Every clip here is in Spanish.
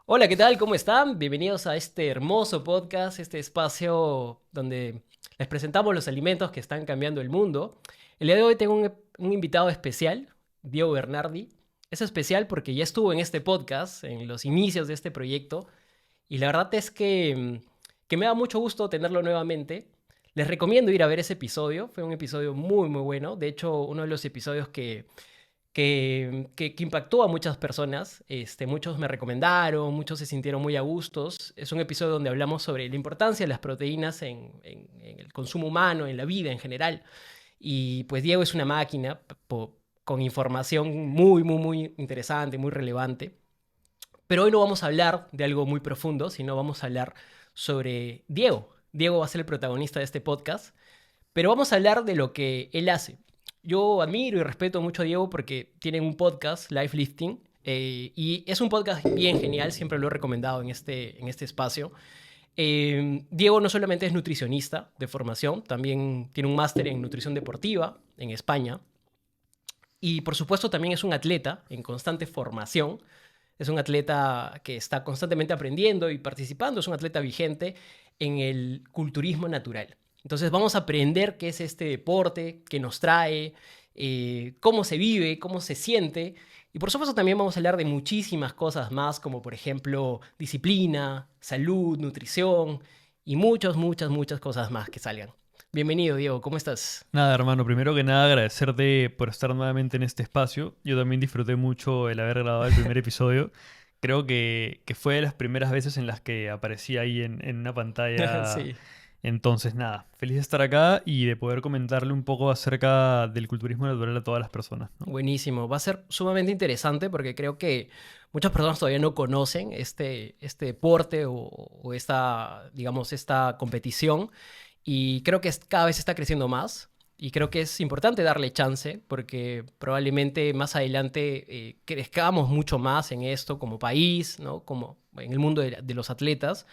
Hola, ¿qué tal? ¿Cómo están? Bienvenidos a este hermoso podcast, este espacio donde les presentamos los alimentos que están cambiando el mundo. El día de hoy tengo un invitado especial, Diego Bernardi. Es especial porque ya estuvo en este podcast, en los inicios de este proyecto, y la verdad es que me da mucho gusto tenerlo nuevamente. Les recomiendo ir a ver ese episodio, fue un episodio muy, muy bueno. De hecho, uno de los episodios que impactó a muchas personas. Muchos me recomendaron, muchos se sintieron muy a gustos. Es un episodio donde hablamos sobre la importancia de las proteínas en el consumo humano, en la vida en general. Y pues Diego es una máquina con información muy, muy, muy interesante, muy relevante. Pero hoy no vamos a hablar de algo muy profundo, sino vamos a hablar sobre Diego. Diego va a ser el protagonista de este podcast, pero vamos a hablar de lo que él hace. Yo admiro y respeto mucho a Diego porque tiene un podcast, Life Lifting, y es un podcast bien genial, siempre lo he recomendado en este espacio. Diego no solamente es nutricionista de formación, también tiene un máster en nutrición deportiva en España, y por supuesto también es un atleta en constante formación. Es un atleta que está constantemente aprendiendo y participando, es un atleta vigente en el culturismo natural. Entonces vamos a aprender qué es este deporte, qué nos trae, cómo se vive, cómo se siente. Y por supuesto también vamos a hablar de muchísimas cosas más, como por ejemplo disciplina, salud, nutrición y muchas cosas más que salgan. Bienvenido, Diego, ¿cómo estás? Nada, hermano, primero que nada agradecerte por estar nuevamente en este espacio. Yo también disfruté mucho el haber grabado el primer episodio. Creo que fue de las primeras veces en las que aparecí ahí en una pantalla. Sí. Entonces, nada, feliz de estar acá y de poder comentarle un poco acerca del culturismo natural a todas las personas, ¿no? Buenísimo, va a ser sumamente interesante porque creo que muchas personas todavía no conocen este deporte o esta, digamos, esta competición y creo que cada vez está creciendo más y creo que es importante darle chance porque probablemente más adelante crezcamos mucho más en esto como país, ¿no? Como en el mundo de los atletas.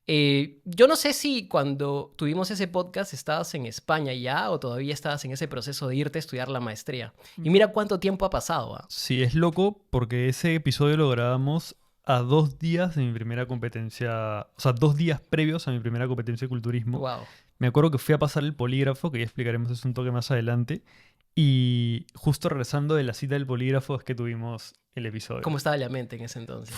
Yo no sé si cuando tuvimos ese podcast estabas en España ya o todavía estabas en ese proceso de irte a estudiar la maestría. Y mira cuánto tiempo ha pasado, ¿ah? Sí, es loco porque ese episodio lo grabamos a 2 días de mi primera competencia, o sea, 2 días previos a mi primera competencia de culturismo. Wow. Me acuerdo que fui a pasar el polígrafo, que ya explicaremos eso un toque más adelante, y justo regresando de la cita del polígrafo es que tuvimos el episodio. ¿Cómo estaba la mente en ese entonces?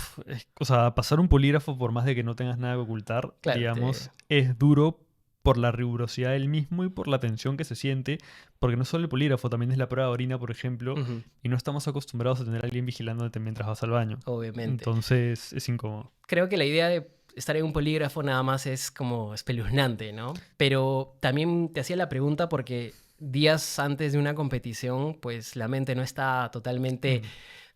O sea, pasar un polígrafo, por más de que no tengas nada que ocultar, Claro, digamos, es duro por la rigurosidad del mismo y por la tensión que se siente, porque no solo el polígrafo, también es la prueba de orina, por ejemplo, Ujú, y no estamos acostumbrados a tener a alguien vigilándote mientras vas al baño. obviamente. Entonces es incómodo. Creo que la idea de estar en un polígrafo nada más es como espeluznante, ¿no? Pero también te hacía la pregunta porque días antes de una competición, pues la mente no está Mm.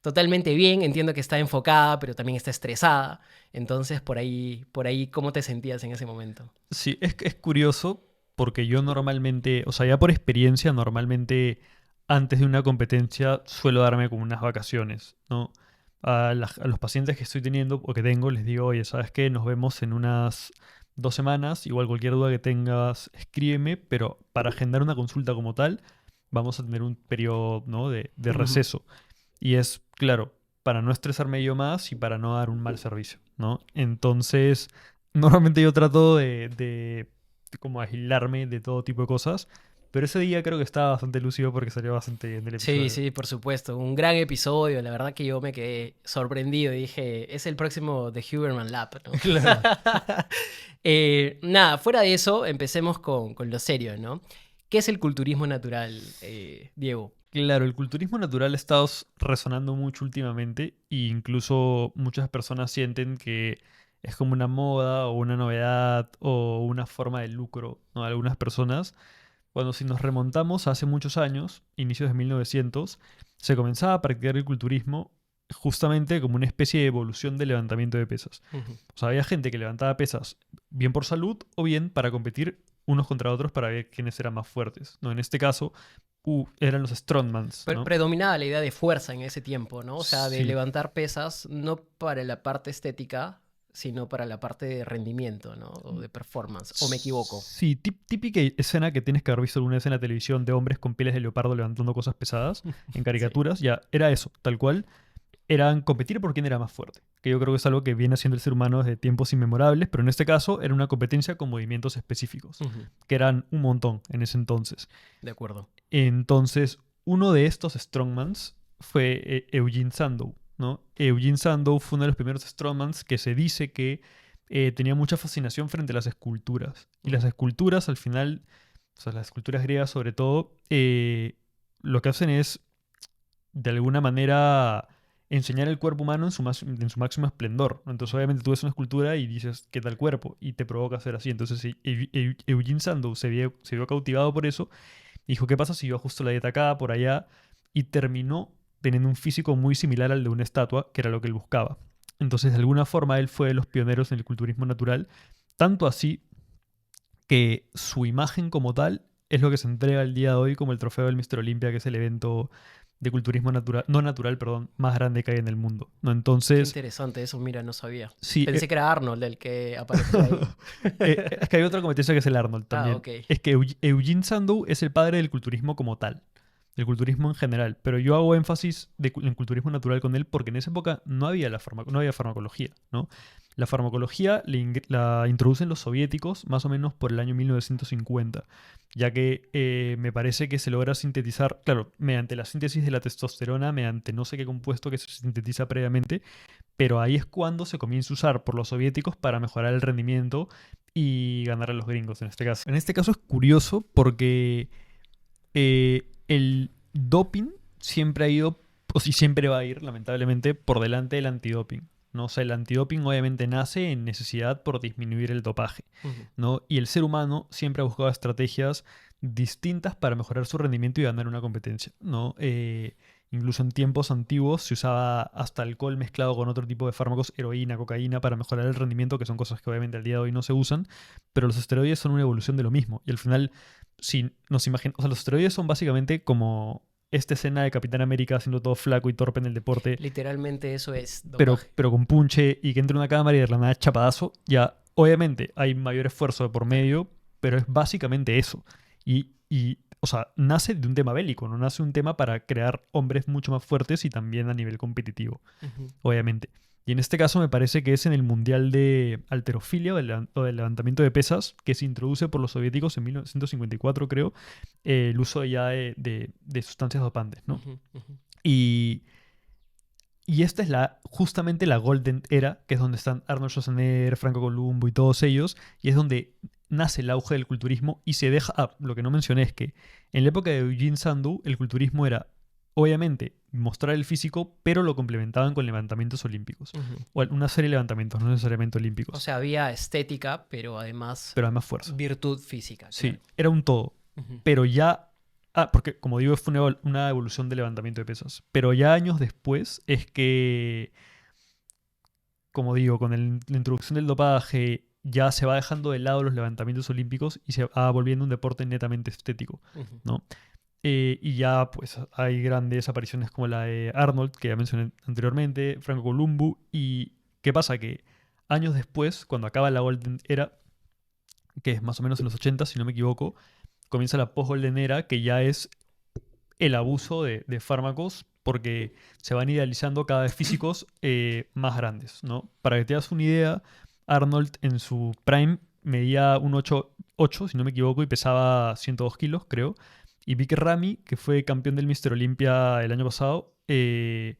totalmente bien. Entiendo que está enfocada, pero también está estresada. Entonces, por ahí, ¿cómo te sentías en ese momento? Sí, es curioso porque yo normalmente, o sea, ya por experiencia, normalmente antes de una competencia suelo darme como unas vacaciones, ¿no? A los pacientes que estoy teniendo o que tengo les digo, oye, ¿sabes qué? Nos vemos en unas 2 semanas, igual cualquier duda que tengas, escríbeme, pero para agendar una consulta como tal, vamos a tener un periodo, ¿no? de Ujú. receso. Y es, claro, para no estresarme yo más y para no dar un mal servicio, ¿no? Entonces, normalmente yo trato de como aislarme de todo tipo de cosas, pero ese día creo que estaba bastante lúcido porque salió bastante bien del Sí, episodio. sí, por supuesto. Un gran episodio. La verdad que yo me quedé sorprendido. Dije, es el próximo The Huberman Lab, ¿no? Claro. Nada, fuera de eso, empecemos con lo serio, ¿no? ¿Qué es el culturismo natural, Diego? Claro, el culturismo natural ha estado resonando mucho últimamente e incluso muchas personas sienten que es como una moda o una novedad o una forma de lucro, ¿no? Algunas personas. Cuando si nos remontamos a hace muchos años, inicios de 1900, se comenzaba a practicar el culturismo justamente como una especie de evolución del levantamiento de pesas. Ujú. O sea, había gente que levantaba pesas bien por salud o bien para competir unos contra otros para ver quiénes eran más fuertes, ¿no? En este caso, eran los strongmans, ¿no? Predominaba la idea de fuerza en ese tiempo, ¿no? O sea, de Sí, levantar pesas no para la parte estética, sino para la parte de rendimiento, ¿no? O de performance. ¿O me equivoco? sí, típica escena que tienes que haber visto alguna vez en la televisión de hombres con pieles de leopardo levantando cosas pesadas en Sí. caricaturas, ya era eso, tal cual. eran competir por quién era más fuerte, que yo creo que es algo que viene haciendo el ser humano desde tiempos inmemorables, pero en este caso era una competencia con movimientos específicos, que eran un montón en ese entonces. De acuerdo. Entonces, uno de estos strongmans fue Eugene Sandow, ¿no? Eugene Sandow fue uno de los primeros strongmans que se dice que tenía mucha fascinación frente a las esculturas. Y las esculturas, al final, o sea, las esculturas griegas sobre todo, lo que hacen es, de alguna manera, enseñar el cuerpo humano en su máximo esplendor, ¿no? Entonces, obviamente, tú ves una escultura y dices, ¿qué tal cuerpo? Y te provoca ser así. Entonces, Eugene Sandow se vio cautivado por eso. Dijo, ¿qué pasa si yo ajusto la dieta acá, por allá? Y terminó teniendo un físico muy similar al de una estatua, que era lo que él buscaba. Entonces, de alguna forma, él fue de los pioneros en el culturismo natural, tanto así que su imagen como tal es lo que se entrega el día de hoy como el trofeo del Mr. Olympia, que es el evento de culturismo natural, no natural, perdón, más grande que hay en el mundo, ¿no? Qué Entonces, interesante, eso, mira, no sabía. sí, Pensé que era Arnold el que apareció ahí. es que hay otra competencia que es el Arnold también. Ok. Es que Eugene Sandow es el padre del culturismo como tal, del culturismo en general, pero yo hago énfasis en culturismo natural con él porque en esa época no había no había farmacología, ¿no? La farmacología la introducen los soviéticos más o menos por el año 1950, ya que me parece que se logra sintetizar, claro, mediante la síntesis de la testosterona, mediante no sé qué compuesto que se sintetiza previamente, pero ahí es cuando se comienza a usar por los soviéticos para mejorar el rendimiento y ganar a los gringos en este caso. En este caso es curioso porque el doping siempre ha ido, o sí siempre va a ir, lamentablemente, por delante del antidoping, ¿no? O sea, el antidoping obviamente nace en necesidad por disminuir el dopaje, ¿no? Y el ser humano siempre ha buscado estrategias distintas para mejorar su rendimiento y ganar una competencia, ¿no? Incluso en tiempos antiguos se usaba hasta alcohol mezclado con otro tipo de fármacos, heroína, cocaína, para mejorar el rendimiento, que son cosas que obviamente al día de hoy no se usan, pero los esteroides son una evolución de lo mismo. Y al final, si nos imaginamos, o sea, los esteroides son básicamente como esta escena de Capitán América haciendo todo flaco y torpe en el deporte, Literalmente eso es pero, dopaje. pero con punche y que entre una cámara y de la nada chapadazo, ya obviamente hay mayor esfuerzo de por medio, pero es básicamente eso. O sea, nace de un tema bélico, no nace un tema para crear hombres mucho más fuertes y también a nivel competitivo, obviamente. Y en este caso me parece que es en el Mundial de Halterofilia o del levantamiento de pesas que se introduce por los soviéticos en 1954, creo, el uso ya de sustancias dopantes, ¿no? Y esta es justamente la Golden Era, que es donde están Arnold Schwarzenegger, Franco Columbu y todos ellos, y es donde nace el auge del culturismo y se deja... Ah, lo que no mencioné es que en la época de Eugene Sandow el culturismo era, obviamente, mostrar el físico, pero lo complementaban con levantamientos olímpicos. O una serie de levantamientos, no necesariamente olímpicos. O sea, había estética, pero además fuerza. virtud física. Sí, Claro. era un todo. Pero ya... Ah, porque como digo, fue una evolución del levantamiento de pesas. Pero ya años después es que, como digo, con la introducción del dopaje, ya se va dejando de lado los levantamientos olímpicos y se va volviendo un deporte netamente estético, ¿no? Y ya pues hay grandes apariciones como la de Arnold, que ya mencioné anteriormente, Franco Columbu. ¿Y qué pasa? Que años después, cuando acaba la Golden Era, que es más o menos en los 80, si no me equivoco, comienza la post-Golden Era, que ya es el abuso de fármacos porque se van idealizando cada vez físicos más grandes, ¿no? Para que te das una idea, Arnold en su prime medía un 8, si no me equivoco, y pesaba 102 kilos, creo. Y Vic Ramy, que fue campeón del Mr. Olympia el año pasado, mide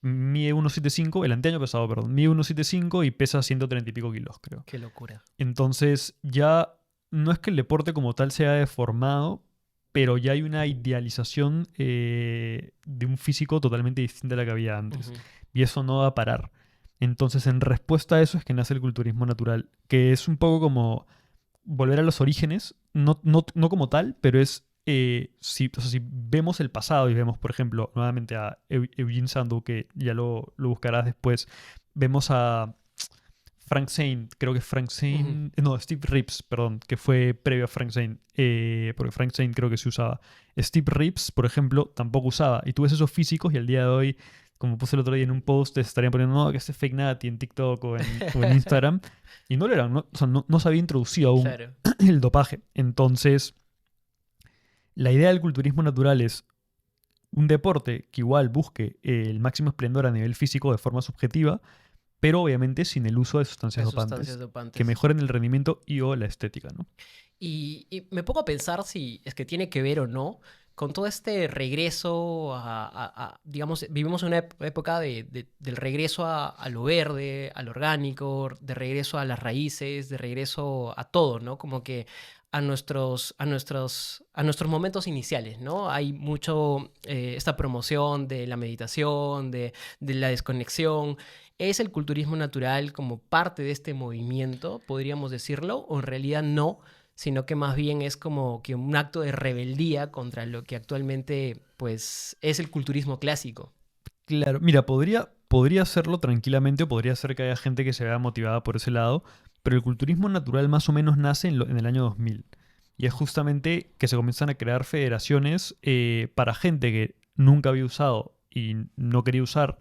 1,75, el anteaño pasado, perdón, mide 1,75 y pesa 130 y pico kilos, creo. Qué locura. Entonces ya no es que el deporte como tal se haya deformado, pero ya hay una idealización de un físico totalmente distinto a la que había antes. Y eso no va a parar. Entonces, en respuesta a eso es que nace el culturismo natural, que es un poco como volver a los orígenes, no como tal, pero es, si vemos el pasado y vemos, por ejemplo, nuevamente a Eugene Sandow, que ya lo buscarás después, vemos a Frank Zane, creo que Frank Zane... No, Steve Rips, perdón, que fue previo a Frank Zane, porque Frank Zane creo que se usaba. Steve Rips, por ejemplo, tampoco usaba. Y tú ves esos físicos y al día de hoy, como puse el otro día en un post, te estarían poniendo, no, que este es fake natty en TikTok o en Instagram. Y no lo eran, o sea, no se había introducido aún el dopaje. Entonces, la idea del culturismo natural es un deporte que igual busque el máximo esplendor a nivel físico de forma subjetiva, pero obviamente sin el uso de sustancias De sustancias dopantes, que dopantes. mejoren el rendimiento y o la estética, ¿no? Y me pongo a pensar si es que tiene que ver o no con todo este regreso digamos, vivimos una época del regreso a lo verde, a lo orgánico, de regreso a las raíces, de regreso a todo, ¿no? Como que a nuestros momentos iniciales, ¿no? Hay mucho esta promoción de la meditación, de la desconexión. ¿Es el culturismo natural como parte de este movimiento, podríamos decirlo, o en realidad no? Sino que más bien es como que un acto de rebeldía contra lo que actualmente pues es el culturismo clásico. Claro, mira, podría hacerlo tranquilamente o podría ser que haya gente que se vea motivada por ese lado, pero el culturismo natural más o menos nace en el año 2000. Y es justamente que se comienzan a crear federaciones para gente que nunca había usado y no quería usar,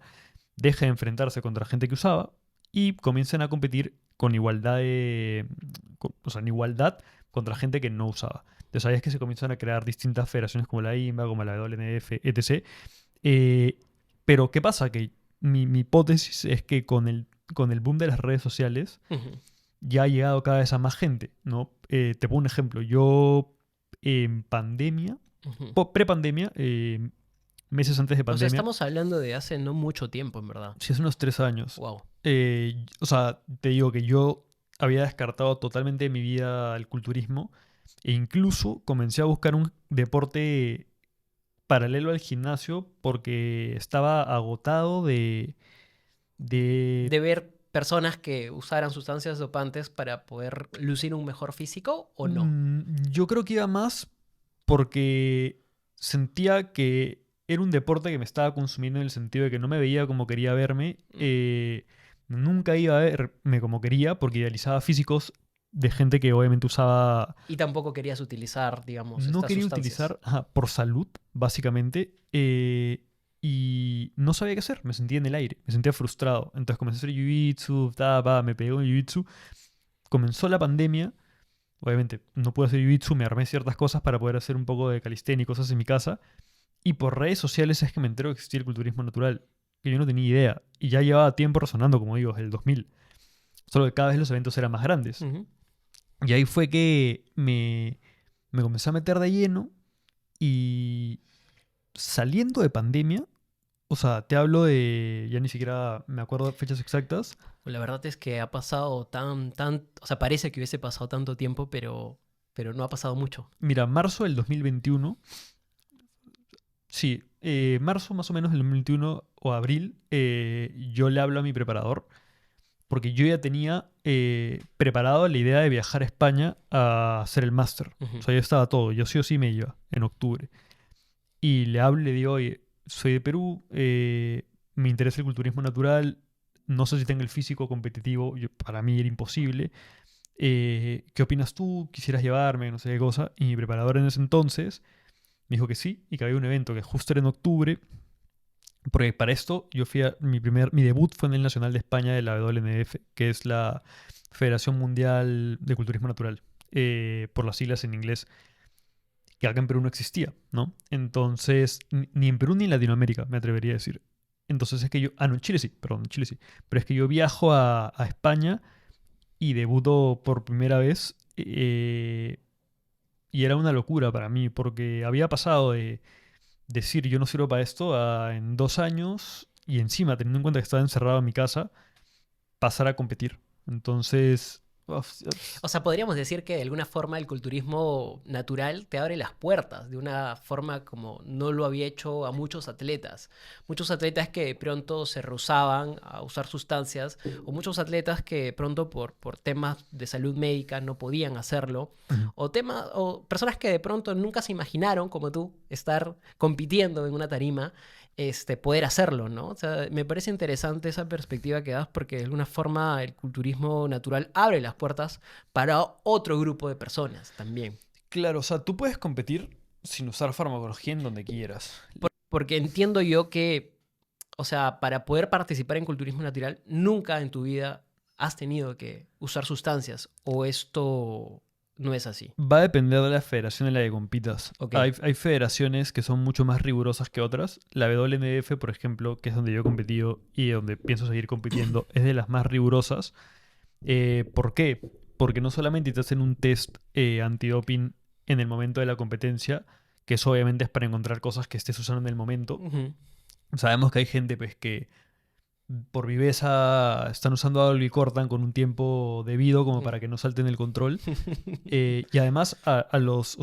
deje de enfrentarse contra gente que usaba y comiencen a competir con igualdad o sea, en igualdad contra gente que no usaba. Entonces ahí es que se comienzan a crear distintas federaciones como la IMBA, como la WNF, etc. Eh, pero ¿qué pasa? Que mi hipótesis es que con el boom de las redes sociales Ujú, ya ha llegado cada vez a más gente, ¿no? Te pongo un ejemplo. Yo en pandemia, ujú. prepandemia, meses antes de O sea, pandemia, estamos hablando de hace no mucho tiempo, en verdad. sí hace unos 3 años, Wow. o sea, te digo que yo había descartado totalmente de mi vida el culturismo e incluso comencé a buscar un deporte paralelo al gimnasio porque estaba agotado de De ver personas que usaran sustancias dopantes para poder lucir un mejor físico o no. yo creo que iba más porque sentía que era un deporte que me estaba consumiendo en el sentido de que no me veía como quería verme. Mm. Nunca iba a verme como quería porque idealizaba físicos de gente que obviamente usaba. Y tampoco querías utilizar, digamos, No estas quería sustancias. utilizar por salud, básicamente. Y no sabía qué hacer. Me sentía en el aire. Me sentía frustrado. Entonces comencé a hacer jiu-jitsu, me pegó en jiu-jitsu. Comenzó la pandemia. Obviamente no pude hacer jiu-jitsu, me armé ciertas cosas para poder hacer un poco de calistenia y cosas en mi casa. Y por redes sociales es que me entero que existía el culturismo natural, que yo no tenía idea. Y ya llevaba tiempo resonando, como digo, desde el 2000. Solo que cada vez los eventos eran más grandes. Ujú. Y ahí fue que me comencé a meter de lleno y saliendo de pandemia, o sea, te hablo de, ya ni siquiera me acuerdo fechas exactas. La verdad es que ha pasado o sea, parece que hubiese pasado tanto tiempo, pero no ha pasado mucho. Mira, marzo del 2021. Sí, marzo más o menos del 2021 o abril, yo le hablo a mi preparador porque yo ya tenía preparado la idea de viajar a España a hacer el máster. O Ujú. sea, ya estaba todo, yo sí o sí me iba en octubre. Y le hablo y le digo, oye, soy de Perú, me interesa el culturismo natural, no sé si tengo el físico competitivo, para mí era imposible. ¿Qué opinas tú? ¿Quisieras llevarme? No sé qué cosa. Y mi preparador en ese entonces me dijo que sí y que había un evento que justo era en octubre. Porque para esto yo mi debut fue en el Nacional de España de la WNF, que es la Federación Mundial de Culturismo Natural, por las siglas en inglés, que acá en Perú no existía, ¿no? Entonces, ni en Perú ni en Latinoamérica, me atrevería a decir. Entonces es que yo, no, en Chile sí, perdón, en Chile sí, pero es que yo viajo a España y debuto por primera vez y era una locura para mí, porque había pasado de decir yo no sirvo para esto a en 2 años y encima, teniendo en cuenta que estaba encerrado en mi casa, pasar a competir. Entonces, O sea, podríamos decir que de alguna forma el culturismo natural te abre las puertas de una forma como no lo había hecho a muchos atletas. Muchos atletas que de pronto se rehusaban a usar sustancias o muchos atletas que de pronto por temas de salud médica no podían hacerlo ujú. o personas que de pronto nunca se imaginaron como tú estar compitiendo en una tarima poder hacerlo, ¿no? O sea, me parece interesante esa perspectiva que das porque de alguna forma el culturismo natural abre las puertas para otro grupo de personas también. Claro, o sea, tú puedes competir sin usar farmacología en donde quieras. Porque entiendo yo que, o sea, para poder participar en culturismo natural, nunca en tu vida has tenido que usar sustancias o esto no es así? Va a depender de la federación en la que compitas. Ok. Hay federaciones que son mucho más rigurosas que otras. La WNBF, por ejemplo, que es donde yo he competido y donde pienso seguir compitiendo, es de las más rigurosas. ¿Por qué? Porque no solamente te hacen un test antidoping en el momento de la competencia, que eso obviamente es para encontrar cosas que estés usando en el momento. Ujú. Sabemos que hay gente pues, que por viveza están usando Albicortan con un tiempo debido como para que no salten el control. Y además a los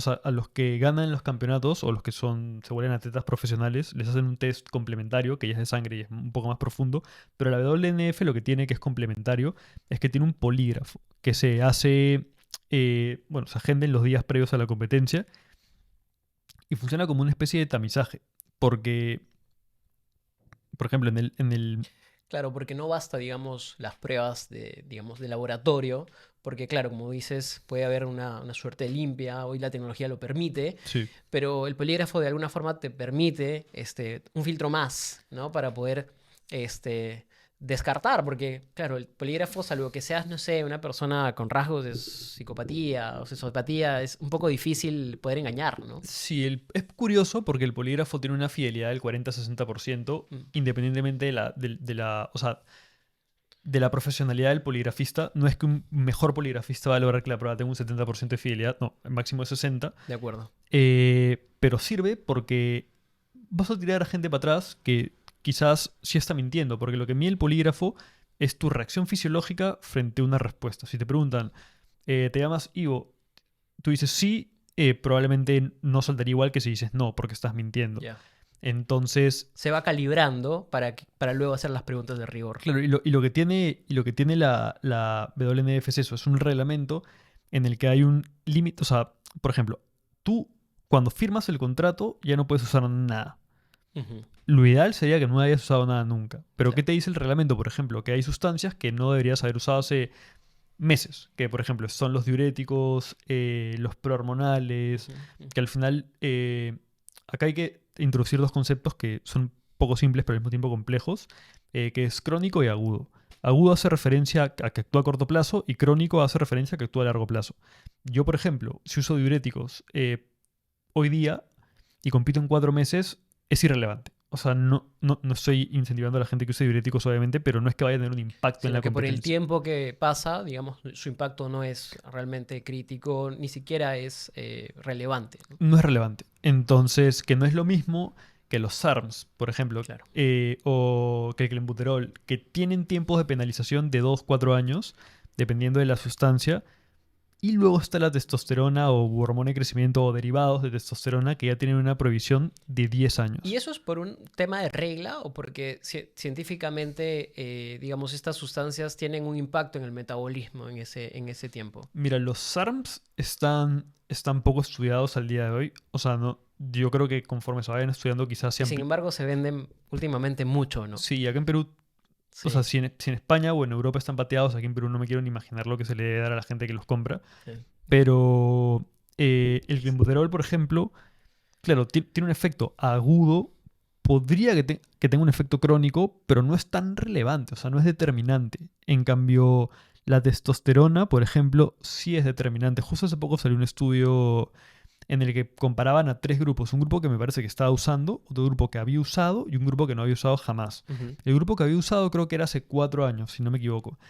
que ganan los campeonatos o los que se vuelven atletas profesionales, les hacen un test complementario, que ya es de sangre y es un poco más profundo. Pero la WNF lo que tiene, que es complementario, es que tiene un polígrafo que se hace, se agenda en los días previos a la competencia y funciona como una especie de tamizaje. Porque, por ejemplo, en el Claro, porque no basta, digamos, las pruebas de laboratorio, porque claro, como dices, puede haber una suerte limpia, hoy la tecnología lo permite, sí. pero el polígrafo de alguna forma te permite un filtro más, ¿no? Para poder descartar, porque claro, el polígrafo, salvo que seas, no sé, una persona con rasgos de psicopatía o sociopatía, es un poco difícil poder engañar, ¿no? Sí, es curioso porque el polígrafo tiene una fidelidad del 40-60%, Mm. independientemente de la profesionalidad del poligrafista. No es que un mejor poligrafista va a lograr que la prueba tenga un 70% de fidelidad, no, el máximo es 60%. De acuerdo. Pero sirve porque vas a tirar a gente para atrás que quizás sí está mintiendo, porque lo que mide el polígrafo es tu reacción fisiológica frente a una respuesta. Si te preguntan, ¿te llamas Ivo? Tú dices sí, probablemente no saltaría igual que si dices no, porque estás mintiendo. Ya. Entonces, Se va calibrando para luego hacer las preguntas de rigor. claro, y lo que tiene la WNF es eso, es un reglamento en el que hay un límite. O sea, por ejemplo, tú cuando firmas el contrato ya no puedes usar nada. Ujú. Lo ideal sería que no hayas usado nada nunca. Pero ¿qué Claro. te dice el reglamento? Por ejemplo, que hay sustancias que no deberías haber usado hace meses, que por ejemplo son los diuréticos, los prohormonales, Ujú. que al final acá hay que introducir dos conceptos que son poco simples pero al mismo tiempo complejos, que es crónico y agudo. Agudo hace referencia a que actúa a corto plazo y crónico hace referencia a que actúa a largo plazo. Yo, por ejemplo, si uso diuréticos hoy día y compito en 4 meses, es irrelevante. O sea, no estoy incentivando a la gente que use diuréticos, obviamente, pero no es que vaya a tener un impacto en Sino la que por el competencia. tiempo que pasa, digamos, su impacto no es realmente crítico, ni siquiera es relevante, ¿no? No es relevante. Entonces, que no es lo mismo que los SARMs, por ejemplo, Claro. o que el clenbuterol, que tienen tiempos de penalización de 2-4 años, dependiendo de la sustancia. Y luego está la testosterona o hormona de crecimiento o derivados de testosterona que ya tienen una prohibición de 10 años. ¿Y eso es por un tema de regla o porque científicamente, digamos, estas sustancias tienen un impacto en el metabolismo en ese tiempo? Mira, los SARMs están poco estudiados al día de hoy. O sea, no, yo creo que conforme se vayan estudiando quizás Y sean... sin embargo, se venden últimamente mucho, ¿no? Sí, acá en Perú, Sí, o sea, si en España o en Europa están pateados, aquí en Perú no me quiero ni imaginar lo que se le debe dar a la gente que los compra. sí. Pero el clenbuterol, por ejemplo, claro, tiene un efecto agudo, podría que tenga un efecto crónico, pero no es tan relevante, o sea, no es determinante. En cambio, la testosterona, por ejemplo, sí es determinante. Justo hace poco salió un estudio en el que comparaban a 3 grupos. Un grupo que me parece que estaba usando, otro grupo que había usado y un grupo que no había usado jamás. Ujú. El grupo que había usado creo que era hace 4 años, si no me equivoco.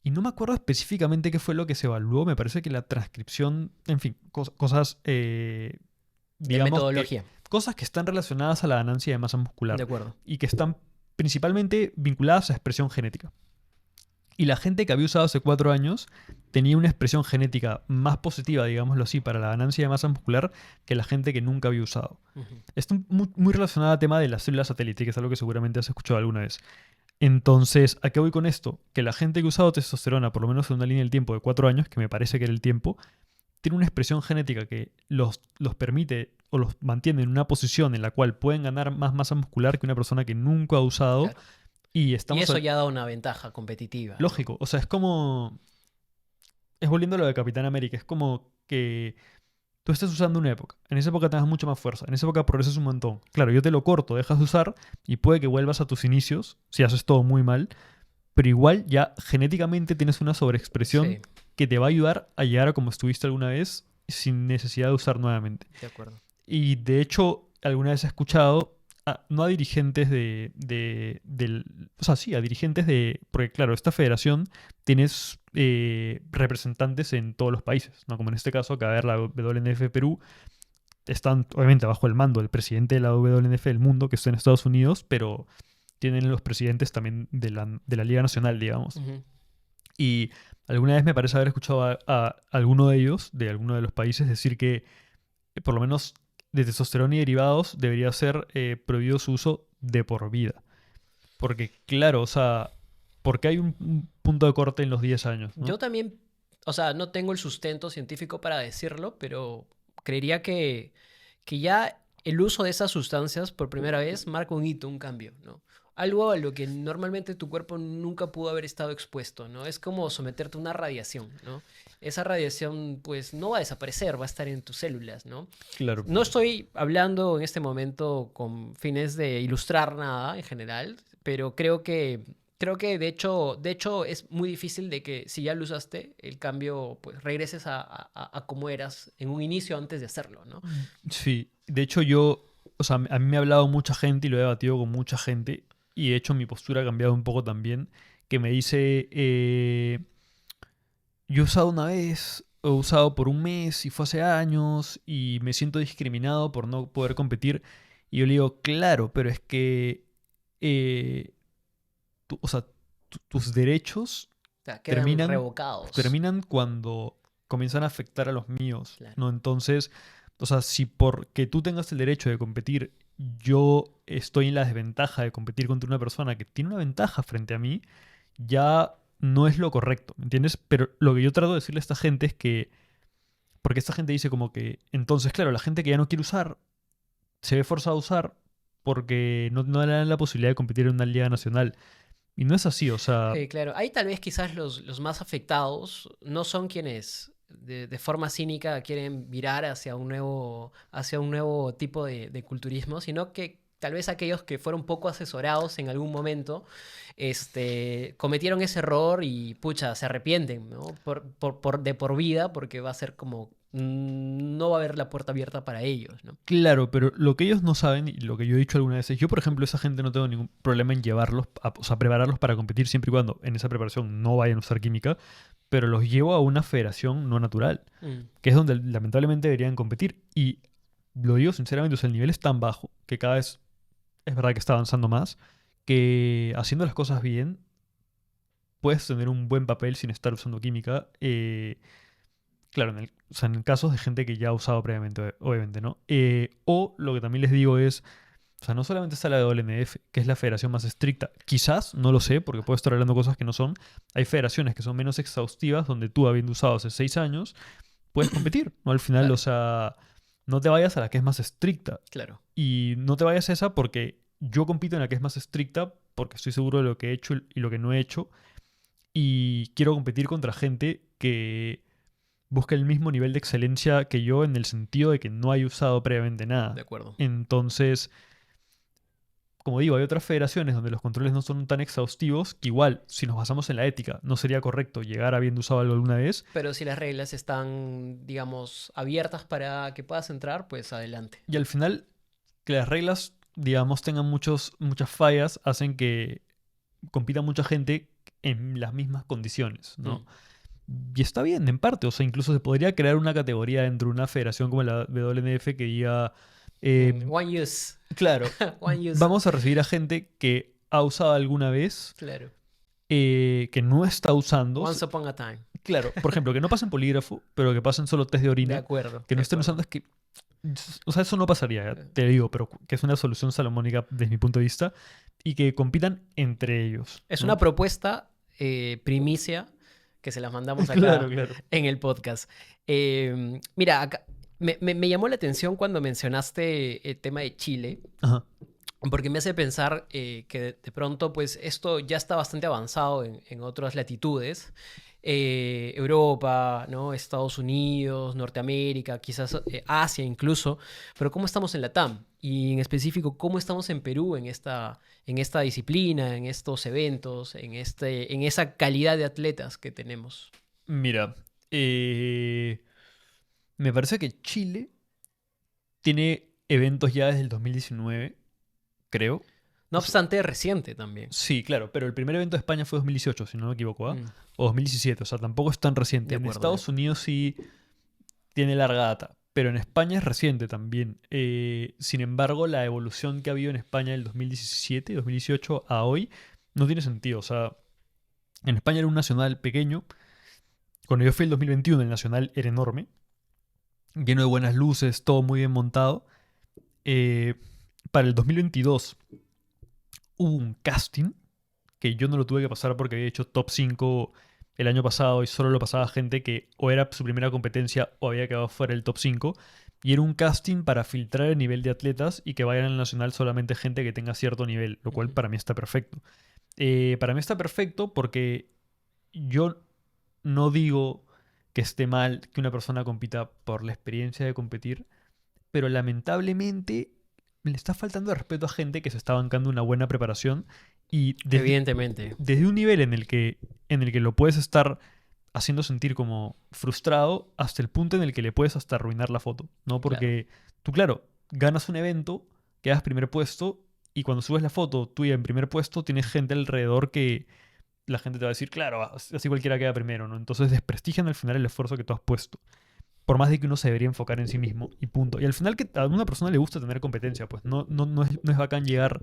Y no me acuerdo específicamente qué fue lo que se evaluó. Me parece que la transcripción, en fin, cosas, De digamos que metodología, cosas que están relacionadas a la ganancia de masa muscular de acuerdo. y que están principalmente vinculadas a expresión genética. Y la gente que había usado hace 4 años tenía una expresión genética más positiva, digámoslo así, para la ganancia de masa muscular que la gente que nunca había usado. Ujú. Está muy relacionado al tema de las células satélite, que es algo que seguramente has escuchado alguna vez. Entonces, ¿a qué voy con esto? Que la gente que ha usado testosterona, por lo menos en una línea del tiempo de 4 años, que me parece que era el tiempo, tiene una expresión genética que los permite o los mantiene en una posición en la cual pueden ganar más masa muscular que una persona que nunca ha usado. Claro. Y Y estamos... eso ya da una ventaja competitiva, ¿no? Lógico, o sea, es como... Es volviendo a lo de Capitán América, es como que tú estás usando una época. En esa época tengas mucha más fuerza, en esa época progresas un montón. Claro, yo te lo corto, dejas de usar y puede que vuelvas a tus inicios, si haces todo muy mal, pero igual ya genéticamente tienes una sobreexpresión Sí. que te va a ayudar a llegar a como estuviste alguna vez sin necesidad de usar nuevamente. De acuerdo. Y de hecho, alguna vez he escuchado, no a dirigentes o sea, sí, a dirigentes de... Porque claro, esta federación tienes representantes en todos los países, ¿no? Como en este caso, acá ver la WNF Perú, están obviamente bajo el mando del presidente de la WNF del mundo, que está en Estados Unidos, pero tienen los presidentes también de la Liga Nacional, digamos. Ujú. Y alguna vez me parece haber escuchado a alguno de ellos, de alguno de los países, decir que por lo menos de testosterona y derivados debería ser prohibido su uso de por vida. Porque, claro, o sea, porque hay un punto de corte en los 10 años, ¿no? Yo también, o sea, no tengo el sustento científico para decirlo, pero creería que ya el uso de esas sustancias por primera vez marca un hito, un cambio, ¿no? Algo a lo que normalmente tu cuerpo nunca pudo haber estado expuesto, ¿no? Es como someterte a una radiación, ¿no? Esa radiación, pues, no va a desaparecer, va a estar en tus células, ¿no? Claro. No estoy hablando en este momento con fines de ilustrar nada en general, pero creo que de hecho es muy difícil de que si ya lo usaste, el cambio, pues regreses a como eras en un inicio antes de hacerlo, ¿no? Sí, de hecho o sea, a mí me ha hablado mucha gente y lo he debatido con mucha gente y de hecho mi postura ha cambiado un poco también, que me dice, yo he usado una vez, he usado por un mes y fue hace años y me siento discriminado por no poder competir. Y yo le digo, claro, pero es que, eh, o sea, tus derechos O sea, quedan terminan, revocados. terminan cuando comienzan a afectar a los míos, Claro. ¿no? Entonces, o sea, si porque tú tengas el derecho de competir, yo estoy en la desventaja de competir contra una persona que tiene una ventaja frente a mí, ya no es lo correcto, ¿me entiendes? Pero lo que yo trato de decirle a esta gente es que, porque esta gente dice como que, entonces, claro, la gente que ya no quiere usar, se ve forzada a usar porque no le dan la posibilidad de competir en una liga nacional. Y no es así, o sea, Claro, ahí tal vez quizás los más afectados no son quienes de forma cínica quieren virar hacia un nuevo tipo de culturismo, sino que tal vez aquellos que fueron poco asesorados en algún momento, cometieron ese error y pucha, se arrepienten, ¿no? De por vida, porque va a ser como, no va a haber la puerta abierta para ellos, ¿no? claro, pero lo que ellos no saben y lo que yo he dicho alguna vez es, yo por ejemplo, esa gente no tengo ningún problema en llevarlos, o sea, prepararlos para competir siempre y cuando en esa preparación no vayan a usar química, pero los llevo a una federación no natural, Mm, que es donde lamentablemente deberían competir. Y lo digo sinceramente, o sea, el nivel es tan bajo que cada vez es verdad que está avanzando más, que haciendo las cosas bien puedes tener un buen papel sin estar usando química. Claro, o sea, en casos de gente que ya ha usado previamente, obviamente, ¿no? O lo que también les digo es, o sea, no solamente está la WNF, que es la federación más estricta, quizás, no lo sé, porque puedo estar hablando cosas que no son, hay federaciones que son menos exhaustivas, donde tú, habiendo usado hace 6 años, puedes competir, ¿no? Al final, o claro, sea, no te vayas a la que es más estricta, claro. y no te vayas a esa porque yo compito en la que es más estricta, porque estoy seguro de lo que he hecho y lo que no he hecho, y quiero competir contra gente que busca el mismo nivel de excelencia que yo en el sentido de que no hay usado previamente De nada. acuerdo. Entonces, como digo, hay otras federaciones donde los controles no son tan exhaustivos, que igual, si nos basamos en la ética, no sería correcto llegar habiendo usado algo alguna vez. Pero si las reglas están, digamos, abiertas para que puedas entrar, pues adelante. Y al final, que las reglas, digamos, tengan muchas fallas, hacen que compita mucha gente en las mismas condiciones, Mm. ¿no? Y está bien, en parte. O sea, incluso se podría crear una categoría dentro de una federación como la WNF que diga, One use. claro, One use. vamos a recibir a gente que ha usado alguna vez, Claro. que no está usando. Once upon a time. Claro, por ejemplo, que no pasen polígrafo, pero que pasen solo test de De orina, acuerdo. que no De estén acuerdo. usando, es que... O sea, eso no pasaría, te digo, pero que es una solución salomónica desde mi punto de vista y que compitan entre ellos, Es una ¿no? propuesta primicia que se las mandamos Claro, acá claro. en el podcast. Mira, acá, me llamó la atención cuando mencionaste el tema de Chile, Ajá. porque me hace pensar que de pronto, pues esto ya está bastante avanzado en otras latitudes. Europa, ¿no? Estados Unidos, Norteamérica, quizás Asia incluso, pero ¿cómo estamos en Latam? Y en específico, ¿cómo estamos en Perú en esta disciplina, en estos eventos, en esa calidad de atletas que tenemos? Mira, Eh, Me parece que Chile tiene eventos ya desde el 2019, creo. No O sea, obstante, reciente también. sí, claro, pero el primer evento de España fue 2018, si no me equivoco, ¿ah? Mm, O 2017, o sea, tampoco es tan reciente. de En acuerdo, de Estados acuerdo. Unidos sí tiene larga data, pero en España es reciente también. Sin embargo, la evolución que ha habido en España del 2017, 2018 a hoy no tiene sentido. O sea, en España era un nacional pequeño. Cuando yo fui el 2021, el nacional era enorme, lleno de buenas luces, todo muy bien montado. Eh, para el 2022 hubo un casting que yo no lo tuve que pasar porque había hecho top 5 el año pasado y solo lo pasaba gente que o era su primera competencia o había quedado fuera del top 5. Y era un casting para filtrar el nivel de atletas y que vayan al nacional solamente gente que tenga cierto nivel, lo cual Ujú. para mí está perfecto. Para mí está perfecto porque yo no digo que esté mal que una persona compita por la experiencia de competir, pero lamentablemente le está faltando el respeto a gente que se está bancando una buena preparación y Evidentemente, desde un nivel en el que lo puedes estar haciendo sentir como frustrado hasta el punto en el que le puedes hasta arruinar la foto, ¿no? claro. Porque tú, claro, ganas un evento, quedas primer puesto y cuando subes la foto tuya en primer puesto tienes gente alrededor que la gente te va a decir, claro, así cualquiera queda primero, ¿no? Entonces desprestigian al final el esfuerzo que tú has puesto. Por más de que uno se debería enfocar en sí mismo y punto. Y al final que a una persona le gusta tener competencia, pues no es bacán llegar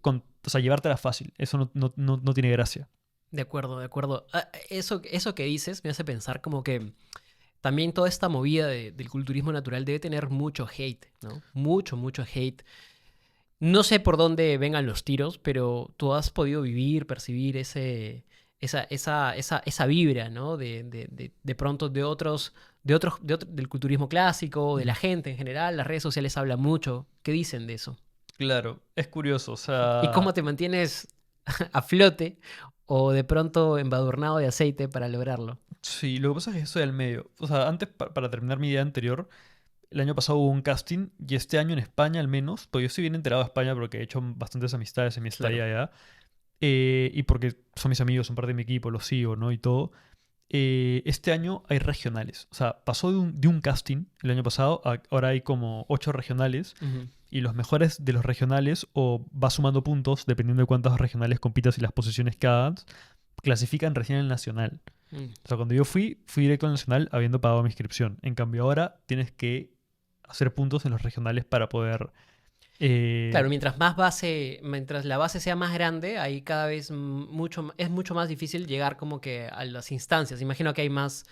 o sea, llevártela fácil. Eso no tiene gracia. De acuerdo, de acuerdo. Eso que dices me hace pensar como que también toda esta movida del culturismo natural debe tener mucho hate, ¿no? Mucho, mucho hate. No sé por dónde vengan los tiros, pero tú has podido vivir, percibir esa vibra, ¿no? De pronto del culturismo clásico, de Mm. la gente en general. Las redes sociales hablan mucho. ¿Qué dicen de eso? Claro, es curioso, o ¿Y cómo sea, te mantienes a flote o de pronto embadurnado de aceite para lograrlo? sí, lo que pasa es que estoy al medio. O sea, antes, para terminar mi idea anterior, el año pasado hubo un casting y este año en España al menos, pues yo estoy bien enterado de España porque he hecho bastantes amistades en mi estadía Claro. allá, y porque son mis amigos, son parte de mi equipo, los sigo, ¿no? Y todo. Este año hay regionales. O sea, pasó de un casting el año pasado, ahora hay como 8 regionales. Ujú. Y los mejores de los regionales, o vas sumando puntos, dependiendo de cuántos regionales compitas y las posiciones que hagas, clasifican recién al nacional. Mm. O sea, cuando yo fui directo al nacional habiendo pagado mi inscripción. En cambio, ahora tienes que hacer puntos en los regionales para poder. Claro, eh, mientras la base sea más grande, ahí cada vez es mucho más difícil llegar como que a las instancias. Imagino que hay más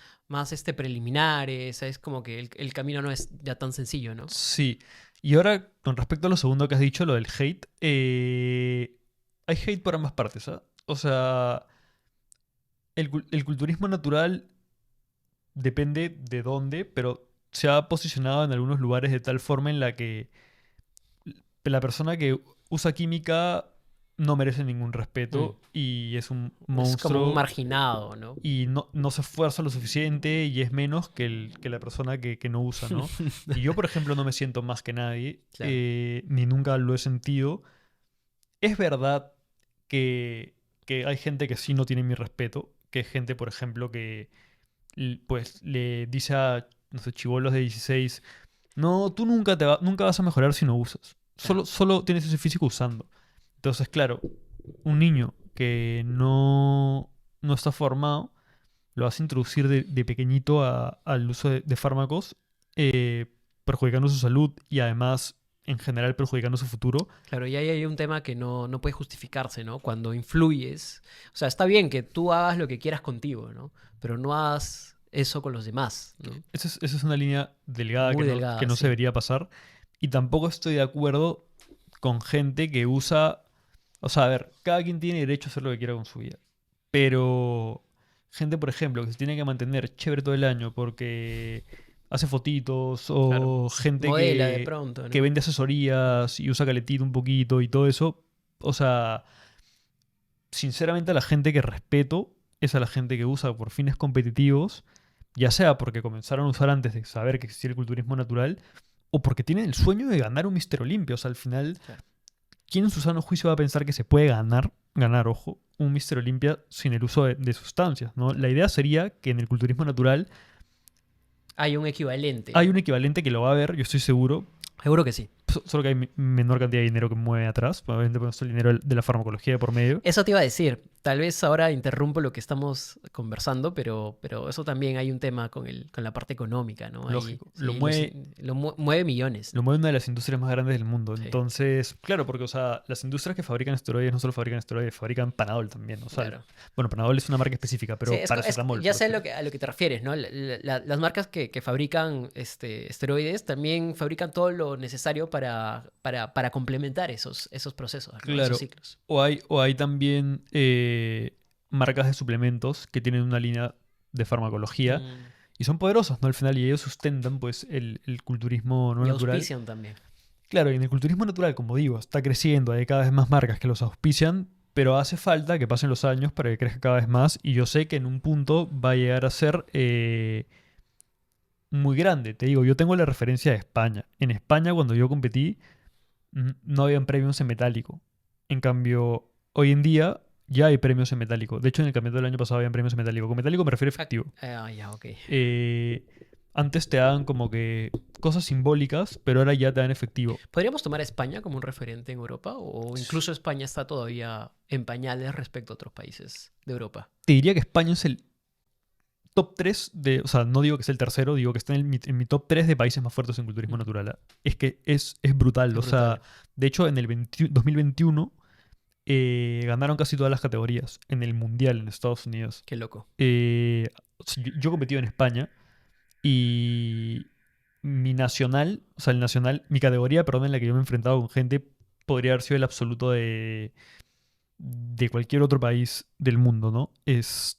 preliminares, es como que el camino no es ya tan sencillo, ¿no? sí. Y ahora, con respecto a lo segundo que has dicho, lo del hate, hay hate por ambas partes, ¿ah? O sea, el culturismo natural depende de dónde, pero se ha posicionado en algunos lugares de tal forma en la que la persona que usa química no merece ningún Mm. respeto y es un Es como un monstruo marginado, ¿no? y no se esfuerza lo suficiente y es menos que la persona que no usa, ¿no? Y yo, por ejemplo, no me siento más que nadie, Claro. ni nunca lo he sentido. Es verdad que hay gente que sí no tiene mi respeto, que es gente, por ejemplo, que pues le dice a, no sé, chibolos de 16, no, tú nunca vas a mejorar si no usas. Claro. Solo tienes ese físico usando. Entonces, claro, un niño que no está formado, lo vas a introducir de pequeñito al uso de fármacos, eh, perjudicando su salud y además, en general, perjudicando su futuro. Claro, y ahí hay un tema que no puede justificarse, ¿no? Cuando influyes. O sea, está bien que tú hagas lo que quieras contigo, ¿no? Pero no hagas eso con los demás, ¿no? Esa es una línea delgada Muy que delgada, no se sí. debería pasar. Y tampoco estoy de acuerdo con gente que usa. O sea, a ver, cada quien tiene derecho a hacer lo que quiera con su vida. Pero gente, por ejemplo, que se tiene que mantener chévere todo el año porque hace fotitos, Claro. o gente Modela de pronto, que ¿no? vende asesorías y usa caletito un poquito y todo eso. O sea, sinceramente a la gente que respeto es a la gente que usa por fines competitivos, ya sea porque comenzaron a usar antes de saber que existía el culturismo natural, o porque tienen el sueño de ganar un Mister Olympia. O sea, al final, Claro. ¿quién en su sano juicio va a pensar que se puede ganar ganar, ojo, un Mr. Olympia sin el uso de sustancias, ¿no? La idea sería que en el culturismo natural Hay un equivalente, hay ¿no? un equivalente que lo va a haber, yo estoy seguro, Seguro que sí. solo que hay menor cantidad de dinero que mueve atrás, obviamente porque no está el dinero de la farmacología de por medio. Eso te iba a decir. Tal vez ahora interrumpo lo que estamos conversando, pero eso también hay un tema con la parte económica, ¿no? Ahí, Lógico, sí, mueve millones. lo mueve una de las industrias más grandes del mundo. Sí, Entonces, claro, porque, o sea, las industrias que fabrican esteroides no solo fabrican esteroides, fabrican Panadol también. O sea, claro. bueno, Panadol es una marca específica, pero Sí, paracetamol. ya por sé ejemplo. a lo que te refieres, ¿no? Las marcas que fabrican esteroides también fabrican todo lo necesario para complementar esos procesos, ¿no? Esos Claro. ciclos. O hay también marcas de suplementos que tienen una línea de farmacología Mm, y son poderosos, ¿no? Al final, y ellos sustentan, pues, el culturismo no y natural. auspician también. Claro, y en el culturismo natural, como digo, está creciendo, hay cada vez más marcas que los auspician, pero hace falta que pasen los años para que crezca cada vez más y yo sé que en un punto va a llegar a ser muy grande. Te digo, yo tengo la referencia de España. En España, cuando yo competí, no habían premios en metálico. En cambio, hoy en día ya hay premios en metálico. De hecho, en el campeonato del año pasado habían premios en metálico. Con metálico me refiero a efectivo. Ya, ok. Eh, Antes te daban como que cosas simbólicas, pero ahora ya te dan efectivo. ¿Podríamos tomar a España como un referente en Europa? ¿O incluso España está todavía en pañales respecto a otros países de Europa? Te diría que España es el top 3 de, o sea, no digo que es el tercero, digo que está en mi top 3 de países más fuertes en culturismo Mm. natural. Es que es brutal. Es O sea, brutal. de hecho, en el 2021 ganaron casi todas las categorías en el Mundial en Estados Unidos. Qué loco. O sea, yo competí en España y mi nacional, o sea, el nacional, mi categoría, perdón, en la que yo me he enfrentado con gente, podría haber sido el absoluto de cualquier otro país del mundo, ¿no?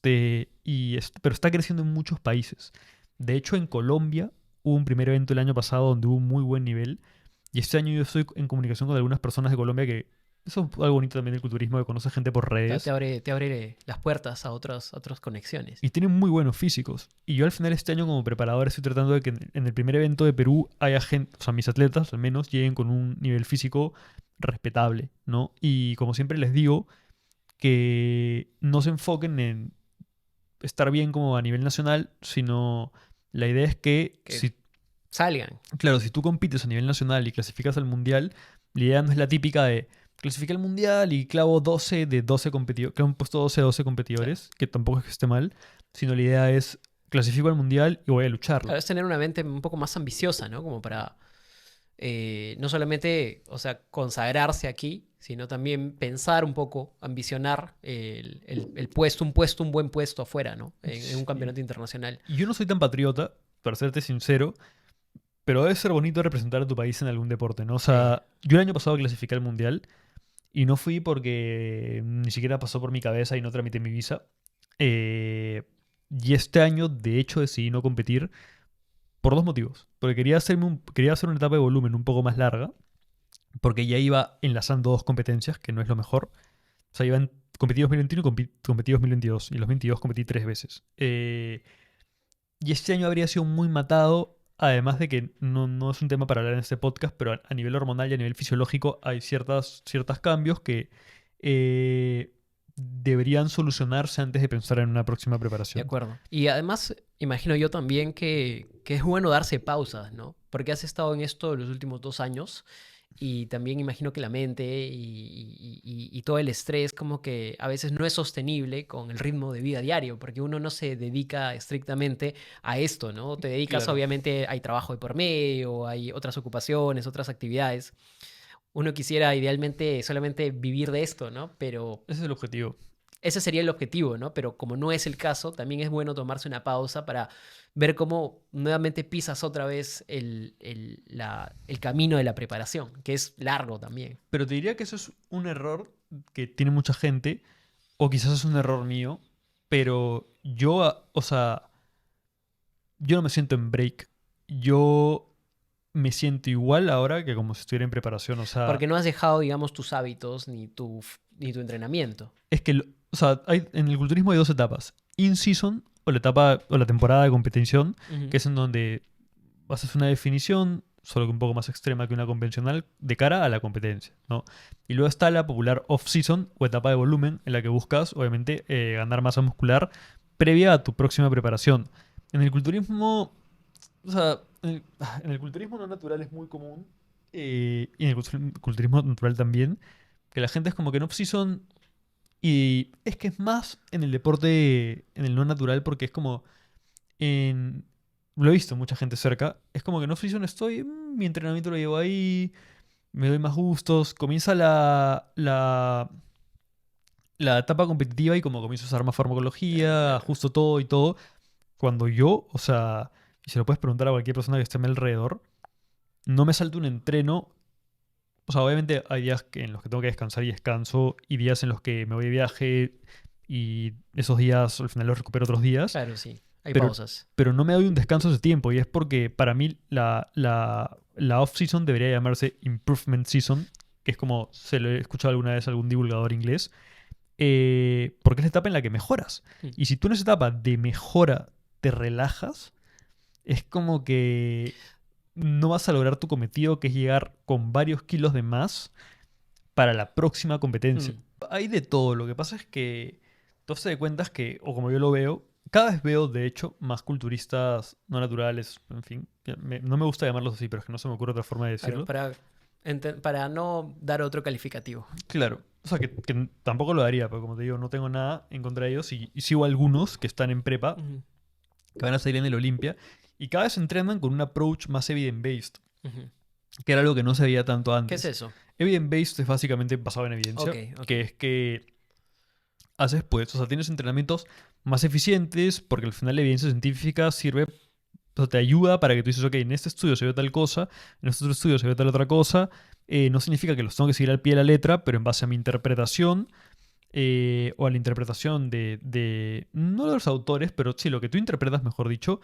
Pero está creciendo en muchos países. De hecho, en Colombia hubo un primer evento el año pasado donde hubo un muy buen nivel. Y este año yo estoy en comunicación con algunas personas de Colombia que... Eso es algo bonito también del culturismo, que conoce gente por redes. Te abre las puertas a otras conexiones. Y tienen muy buenos físicos. Y yo al final este año como preparador estoy tratando de que en el primer evento de Perú haya gente, o sea, mis atletas al menos lleguen con un nivel físico respetable, ¿no? Y como siempre les digo, que no se enfoquen en estar bien como a nivel nacional, sino la idea es que Que si, salgan. claro, si tú compites a nivel nacional y clasificas al mundial, la idea no es la típica de clasificar al mundial y clavo 12 de 12 competidores, clavo un puesto 12 de 12 competidores, que tampoco es que esté mal, sino la idea es clasifico al mundial y voy a lucharlo. Claro, es tener una mente un poco más ambiciosa, ¿no? Como para no solamente, o sea, consagrarse aquí, sino también pensar un poco, ambicionar el puesto, un buen puesto afuera, ¿no? En un Sí. campeonato internacional. Y yo no soy tan patriota, para serte sincero, pero debe ser bonito representar a tu país en algún deporte, ¿no? O sea, yo el año pasado clasifiqué al mundial y no fui porque ni siquiera pasó por mi cabeza y no tramité mi visa. Y este año, de hecho, decidí no competir por dos motivos. Porque quería hacer una etapa de volumen un poco más larga, porque ya iba enlazando dos competencias, que no es lo mejor. O sea, competí 2021 y competí 2022. Y los 22 competí 3 veces. Y este año habría sido muy matado, además de que no es un tema para hablar en este podcast, pero a nivel hormonal y a nivel fisiológico hay ciertos cambios que deberían solucionarse antes de pensar en una próxima De preparación. acuerdo. Y además, imagino yo también que es bueno darse pausas, ¿no? Porque has estado en esto los últimos 2 años y también imagino que la mente y todo el estrés como que a veces no es sostenible con el ritmo de vida diario, porque uno no se dedica estrictamente a esto, ¿no? Te dedicas, Claro. obviamente, hay trabajo de por medio, hay otras ocupaciones, otras actividades. Uno quisiera idealmente solamente vivir de esto, ¿no? Pero Ese es el objetivo. ese sería el objetivo, ¿no? Pero como no es el caso, también es bueno tomarse una pausa para ver cómo nuevamente pisas otra vez el camino de la preparación, que es largo también. Pero te diría que eso es un error que tiene mucha gente, o quizás es un error mío, pero o sea, yo no me siento en break. Yo me siento igual ahora que como si estuviera en preparación. O sea, Porque no has dejado, digamos, tus hábitos ni tu entrenamiento. es que, o sea, en el culturismo hay dos etapas. In-season, o la etapa, o la temporada de competición, Ujú. que es en donde haces una definición, solo que un poco más extrema que una convencional, de cara a la competencia, ¿no? Y luego está la popular off-season o etapa de volumen, en la que buscas, obviamente, ganar masa muscular previa a tu próxima preparación. En el culturismo, o sea, en el culturismo no natural es muy común, y en el culturismo natural también, que la gente es como que en off-season, y es que es más en el deporte, en el no natural, porque es como en... Lo he visto mucha gente cerca. Es como que en off-season estoy, mi entrenamiento lo llevo ahí, me doy más gustos. Comienza la etapa competitiva y como comienzo a usar más Claro, farmacología, claro. ajusto todo y todo. Cuando yo, o sea, y se lo puedes preguntar a cualquier persona que esté a mi alrededor, no me salto un entreno. O sea, obviamente hay días en los que tengo que descansar y descanso, y días en los que me voy de viaje y esos días al final los recupero otros días. Claro, sí. Hay pero, pausas. pero no me doy un descanso ese tiempo, y es porque para mí la off-season debería llamarse improvement season, que es como se lo he escuchado alguna vez a algún divulgador inglés, porque es la etapa en la que mejoras. Mm. Y si tú en esa etapa de mejora te relajas, es como que no vas a lograr tu cometido, que es llegar con varios kilos de más para la próxima competencia. Mm. Hay de todo. Lo que pasa es que tú te das cuenta que, o como yo lo veo, cada vez veo, de hecho, más culturistas no naturales, en fin. No me gusta llamarlos así, pero es que no se me ocurre otra forma de Claro, decirlo. para no dar otro calificativo. Claro. O sea, que tampoco lo daría, pero como te digo, no tengo nada en contra de ellos. Y sigo algunos que están en prepa, Ujú, que van a salir en el Olimpia, y cada vez entrenan con un approach más evidence-based, ujú. que era algo que no se veía tanto ¿Qué es antes. eso? Evidence-based es básicamente basado en Ok, evidencia, ok. que es que haces, pues, o sea, tienes entrenamientos más eficientes, porque al final la evidencia científica sirve, o sea, te ayuda para que tú dices, ok, en este estudio se ve tal cosa, en este otro estudio se ve tal otra cosa. No significa que los tengo que seguir al pie de la letra, pero en base a mi interpretación, o a la interpretación no de los autores, pero sí, lo que tú interpretas, mejor dicho,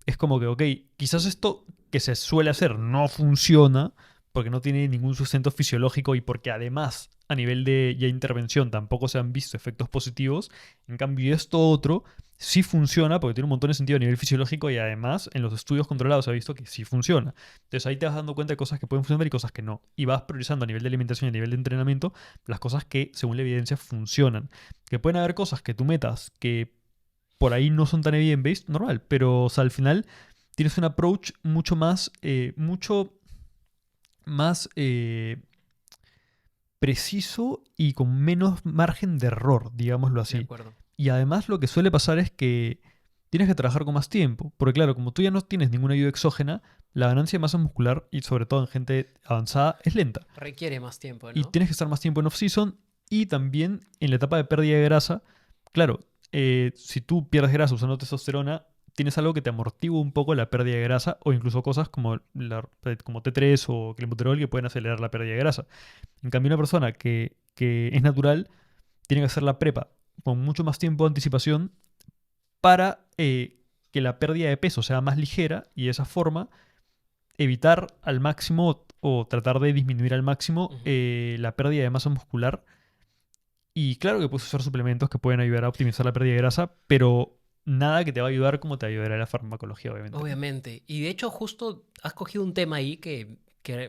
es como que, ok, quizás esto que se suele hacer no funciona porque no tiene ningún sustento fisiológico, y porque además a nivel de ya intervención tampoco se han visto efectos positivos. En cambio, esto otro sí funciona porque tiene un montón de sentido a nivel fisiológico, y además en los estudios controlados se ha visto que sí funciona. Entonces ahí te vas dando cuenta de cosas que pueden funcionar y cosas que no. Y vas priorizando a nivel de alimentación y a nivel de entrenamiento las cosas que según la evidencia funcionan. Que pueden haber cosas que tú metas que por ahí no son tan evidence-based, normal, pero o sea, al final tienes un approach mucho más preciso y con menos margen de error, digámoslo De así. acuerdo. Y además lo que suele pasar es que tienes que trabajar con más tiempo, porque claro, como tú ya no tienes ninguna ayuda exógena, la ganancia de masa muscular, y sobre todo en gente avanzada, es lenta. Requiere más tiempo, Y ¿no? tienes que estar más tiempo en off-season, y también en la etapa de pérdida de grasa. Claro, si tú pierdes grasa usando testosterona, tienes algo que te amortigua un poco la pérdida de grasa, o incluso cosas como T3 o clenbuterol, que pueden acelerar la pérdida de grasa. En cambio, una persona que es natural tiene que hacer la prepa con mucho más tiempo de anticipación para que la pérdida de peso sea más ligera, y de esa forma evitar al máximo o tratar de disminuir al máximo Ujú. la pérdida de masa muscular. Y claro que puedes usar suplementos que pueden ayudar a optimizar la pérdida de grasa, pero nada que te va a ayudar como te ayudará la farmacología, obviamente, ¿no? Obviamente. Y de hecho, justo has cogido un tema ahí que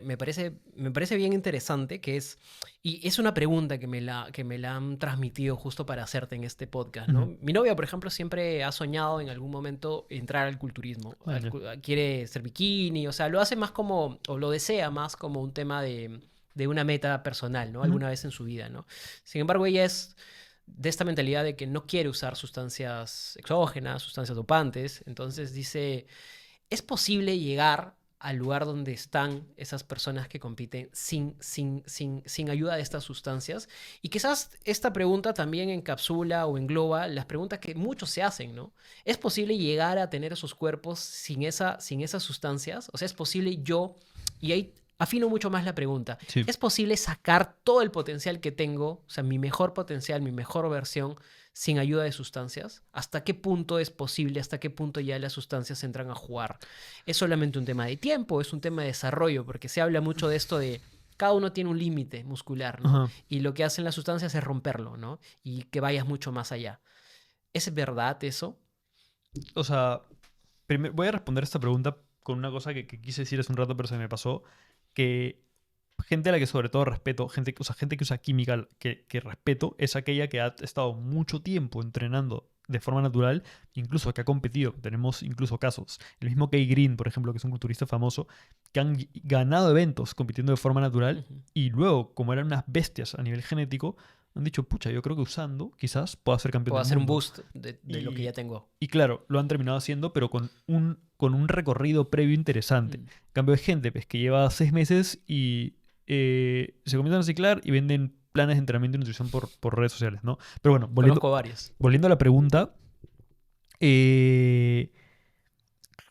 me parece bien interesante, que es, y es una pregunta que me la han transmitido justo para hacerte en este podcast, ¿no? Ujú. Mi novia, por ejemplo, siempre ha soñado en algún momento entrar al culturismo. Ah, ya. Quiere ser bikini, o sea, lo hace más como, o lo desea más como un tema de una meta personal, ¿no? Ujú. Alguna vez en su vida, ¿no? Sin embargo, ella es de esta mentalidad de que no quiere usar sustancias exógenas, sustancias dopantes. Entonces dice, ¿es posible llegar al lugar donde están esas personas que compiten sin ayuda de estas sustancias? Y quizás esta pregunta también encapsula o engloba las preguntas que muchos se hacen, ¿no? ¿Es posible llegar a tener esos cuerpos sin esas sustancias? O sea, ¿es posible yo, y ahí afino mucho más la pregunta, Sí. ¿es posible sacar todo el potencial que tengo, o sea, mi mejor potencial, mi mejor versión, sin ayuda de sustancias? ¿Hasta qué punto es posible? ¿Hasta qué punto ya las sustancias entran a jugar? ¿Es solamente un tema de tiempo? ¿Es un tema de desarrollo? Porque se habla mucho de esto de cada uno tiene un límite muscular, ¿no? Ajá. Y lo que hacen las sustancias es romperlo, ¿no? Y que vayas mucho más allá. ¿Es verdad eso? O sea, voy a responder esta pregunta con una cosa que quise decir hace un rato, pero se me pasó, que gente a la que sobre todo respeto, gente que usa química que respeto, es aquella que ha estado mucho tiempo entrenando de forma natural, incluso que ha competido. Tenemos incluso casos. El mismo Kay Green, por ejemplo, que es un culturista famoso, que han ganado eventos compitiendo de forma natural y luego, como eran unas bestias a nivel genético, han dicho, pucha, yo creo que usando quizás pueda ser campeón Puedo del hacer un mundo. boost de lo que ya tengo. Y claro, lo han terminado haciendo, pero con un recorrido previo interesante. En cambio, hay gente pues, que lleva 6 meses y se comienzan a ciclar y venden planes de entrenamiento y nutrición por redes sociales, ¿no? Pero bueno, Conozco varios. volviendo a la pregunta, sí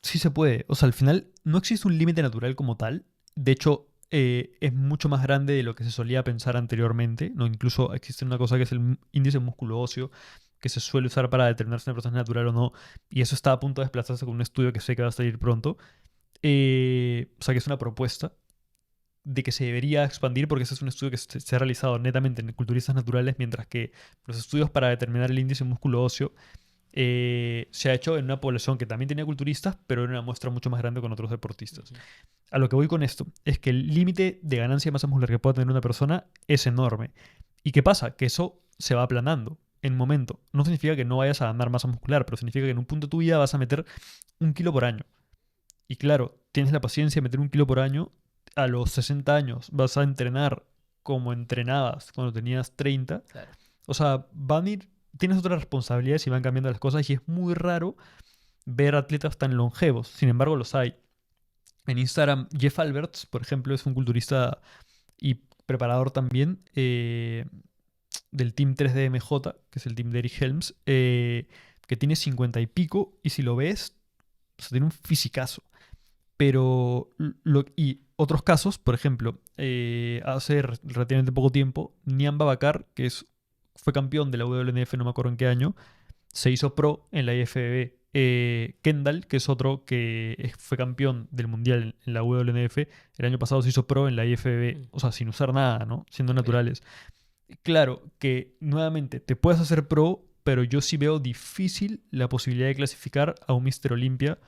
se puede. O sea, al final no existe un límite natural como tal. De hecho, es mucho más grande de lo que se solía pensar anteriormente, ¿no? Incluso existe una cosa que es el índice músculo óseo, que se suele usar para determinar si una persona es natural o no, y eso está a punto de desplazarse con un estudio que sé que va a salir pronto. O sea, que es una propuesta de que se debería expandir porque ese es un estudio que se ha realizado netamente en culturistas naturales, mientras que los estudios para determinar el índice músculo óseo se ha hecho en una población que también tenía culturistas, pero en una muestra mucho más grande con otros deportistas. A lo que voy con esto es que el límite de ganancia de masa muscular que pueda tener una persona es enorme. ¿Y qué pasa? Que eso se va aplanando en un momento. No significa que no vayas a ganar masa muscular, pero significa que en un punto de tu vida vas a meter 1 kilo por año. Y claro, tienes la paciencia de meter 1 kilo por año. A los 60 años vas a entrenar como entrenabas cuando tenías 30. Claro. O sea, tienes otras responsabilidades y van cambiando las cosas y es muy raro ver atletas tan longevos. Sin embargo, los hay. En Instagram, Jeff Alberts, por ejemplo, es un culturista y preparador también del Team 3DMJ, que es el team de Eric Helms, que tiene 50 y pico, y si lo ves, o sea, tiene un fisicazo. Pero, y otros casos, por ejemplo, hace relativamente poco tiempo, Nian Babakar, fue campeón de la WNF, no me acuerdo en qué año, se hizo pro en la IFBB. Kendall, que es otro que fue campeón del mundial en la WNF, el año pasado se hizo pro en la IFBB, o sea, sin usar nada, ¿no? Siendo naturales. Claro que nuevamente te puedes hacer pro, pero yo sí veo difícil la posibilidad de clasificar a un Mr. Olympia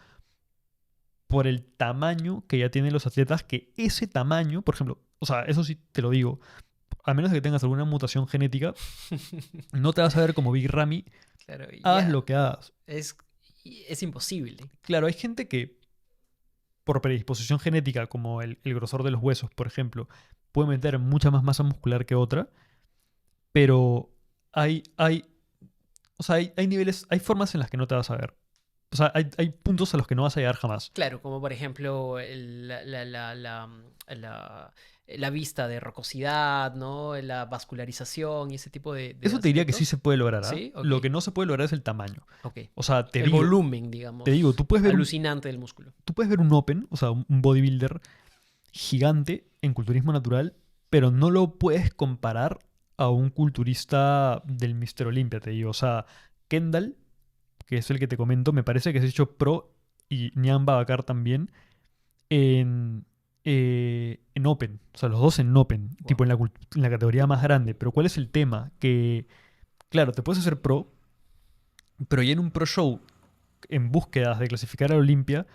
por el tamaño que ya tienen los atletas, que ese tamaño, por ejemplo, o sea, eso sí te lo digo, a menos de que tengas alguna mutación genética, no te vas a ver como Big Ramy, claro, hagas lo que hagas. Es imposible. Claro, hay gente que por predisposición genética, como el grosor de los huesos, por ejemplo, puede meter mucha más masa muscular que otra, pero o sea, hay niveles, hay formas en las que no te vas a ver. O sea, hay puntos a los que no vas a llegar jamás. Claro, como por ejemplo la vista de rocosidad, ¿no? La vascularización y ese tipo de Eso te diría que sí aspectos. se puede lograr, ¿ah? ¿Sí? Ok. Lo que no se puede lograr es el tamaño. Ok. O sea, El volumen, digamos, te digo, tú puedes ver alucinante del músculo. tú puedes ver un open, o sea, un bodybuilder gigante en culturismo natural, pero no lo puedes comparar a un culturista del Mr. Olympia, te digo. O sea, Kendall, que es el que te comento, me parece que se ha hecho pro, y Nian Babakar también, en Open. O sea, los dos en Open, Wow. tipo en la categoría más grande. Pero ¿cuál es el tema? Que, claro, te puedes hacer pro, pero ya en un pro show, en búsquedas de clasificar a la Olimpia,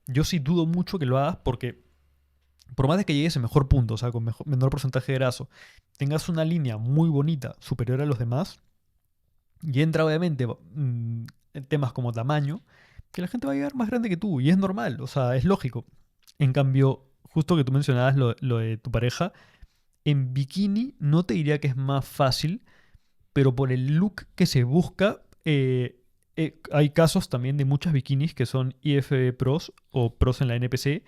yo sí dudo mucho que lo hagas porque por más de que llegues a mejor punto, o sea, con menor porcentaje de graso, tengas una línea muy bonita, superior a los demás, y entra obviamente en temas como tamaño, que la gente va a llegar más grande que tú, y es normal, o sea, es lógico. En cambio, justo que tú mencionabas lo de tu pareja, en bikini no te diría que es más fácil, pero por el look que se busca, hay casos también de muchas bikinis que son IFB pros o pros en la NPC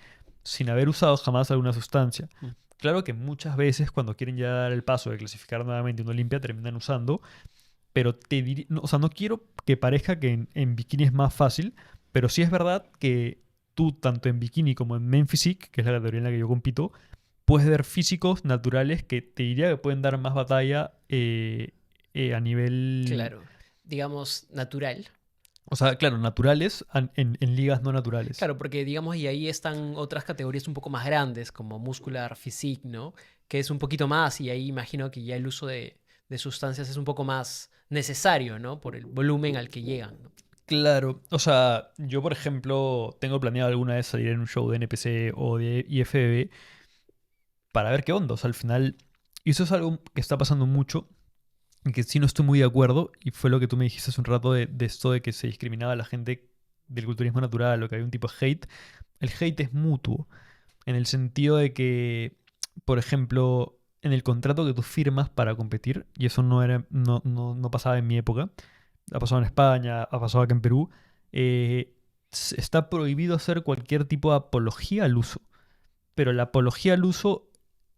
sin haber usado jamás alguna sustancia. Claro que muchas veces cuando quieren ya dar el paso de clasificar nuevamente una Olimpia terminan usando, pero o sea, no quiero que parezca que en bikini es más fácil, pero sí es verdad que tú, tanto en bikini como en Men Physique, que es la categoría en la que yo compito, puedes ver físicos naturales que te diría que pueden dar más batalla a nivel... Claro, digamos, natural. O sea, claro, naturales en ligas no naturales. Claro, porque digamos, y ahí están otras categorías un poco más grandes, como muscular, physique, ¿no? Que es un poquito más, y ahí imagino que ya el uso de sustancias es un poco más necesario, ¿no? Por el volumen al que llegan, ¿no? Claro, o sea, yo por ejemplo tengo planeado alguna vez salir en un show de NPC o de IFBB para ver qué onda. O sea, al final, y eso es algo que está pasando mucho y que sí no estoy muy de acuerdo, y fue lo que tú me dijiste hace un rato de esto de que se discriminaba a la gente del culturismo natural o que había un tipo de hate. El hate es mutuo, en el sentido de que, por ejemplo, en el contrato que tú firmas para competir, y eso no pasaba en mi época, ha pasado en España, ha pasado acá en Perú, está prohibido hacer cualquier tipo de apología al uso. Pero la apología al uso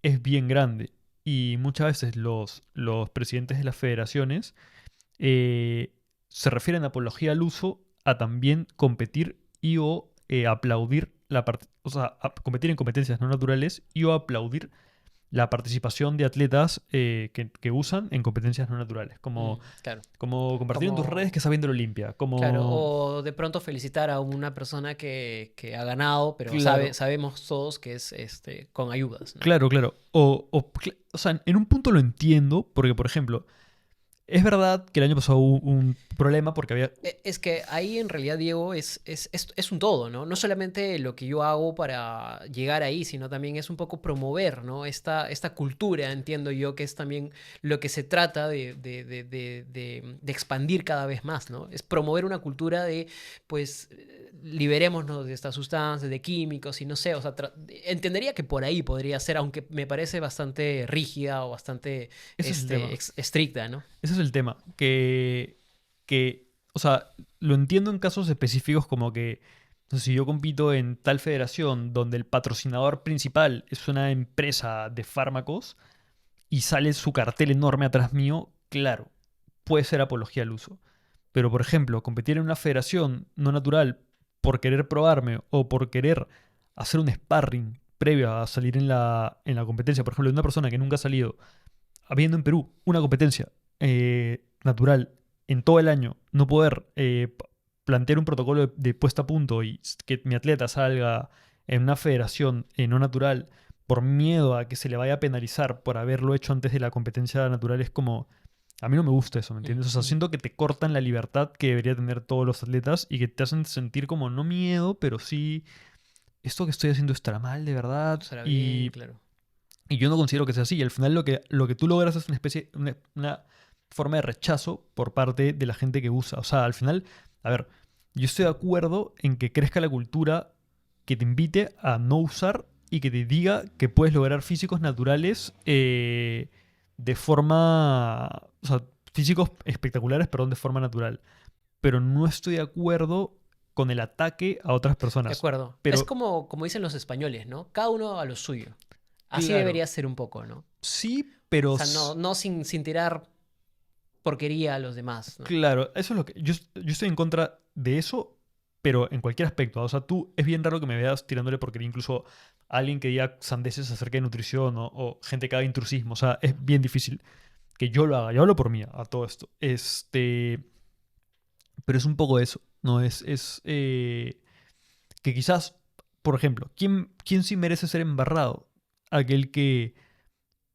es bien grande. Y muchas veces los presidentes de las federaciones eh, se refieren a apología al uso a también competir y o aplaudir o sea, competir en competencias no naturales y o aplaudir la participación de atletas que usan en competencias no naturales, Claro. como compartir en tus redes Como, que está viendo la Olimpia, claro, como... o de pronto felicitar a una persona que ha ganado, pero Claro, sabemos todos que es con ayudas, ¿no? claro, claro. O sea, en un punto lo entiendo, porque por ejemplo, es verdad que el año pasado hubo un problema porque había... Es que ahí en realidad, Diego, es un todo, ¿no? No solamente lo que yo hago para llegar ahí, sino también es un poco promover, ¿no? Esta cultura, entiendo yo, que es también lo que se trata de expandir cada vez más, ¿no? Es promover una cultura de, pues, liberémonos de estas sustancias, de químicos y no sé, o sea, entendería que por ahí podría ser, aunque me parece bastante rígida o bastante Ese es el tema. estricta, ¿no? Ese es el tema. O sea, lo entiendo en casos específicos como que, no sé, si yo compito en tal federación donde el patrocinador principal es una empresa de fármacos y sale su cartel enorme atrás mío, claro, puede ser apología al uso. Pero, por ejemplo, competir en una federación no natural por querer probarme o por querer hacer un sparring previo a salir en la competencia, por ejemplo, de una persona que nunca ha salido, habiendo en Perú una competencia natural en todo el año, no poder plantear un protocolo de puesta a punto y que mi atleta salga en una federación no natural por miedo a que se le vaya a penalizar por haberlo hecho antes de la competencia natural es como... A mí no me gusta eso, ¿me Mm, entiendes? O sea, mm. siento que te cortan la libertad que debería tener todos los atletas y que te hacen sentir como no miedo, pero sí, esto que estoy haciendo estará mal, de verdad. Será bien, Y claro. yo no considero que sea así. Y al final lo que tú logras es una especie, una forma de rechazo por parte de la gente que usa. O sea, al final, a ver, yo estoy de acuerdo en que crezca la cultura que te invite a no usar y que te diga que puedes lograr físicos naturales de forma... O sea, físicos espectaculares, perdón, de forma natural. Pero no estoy de acuerdo con el ataque a otras De personas. acuerdo. Es Pero, como dicen los españoles, ¿no? Cada uno a lo suyo. Así claro, debería ser un poco, ¿no? O sí, pero... sea, no sin tirar porquería a los demás, ¿no? Claro, eso es lo que. Yo estoy en contra de eso, pero en cualquier aspecto. O sea, tú es bien raro que me veas tirándole porquería incluso a alguien que diga sandeces acerca de nutrición o gente que haga intrusismo. O sea, es bien difícil que yo lo haga. Yo hablo por mí a todo esto. Pero es un poco eso, ¿no? Que quizás, por ejemplo, ¿quién sí merece ser embarrado? Aquel que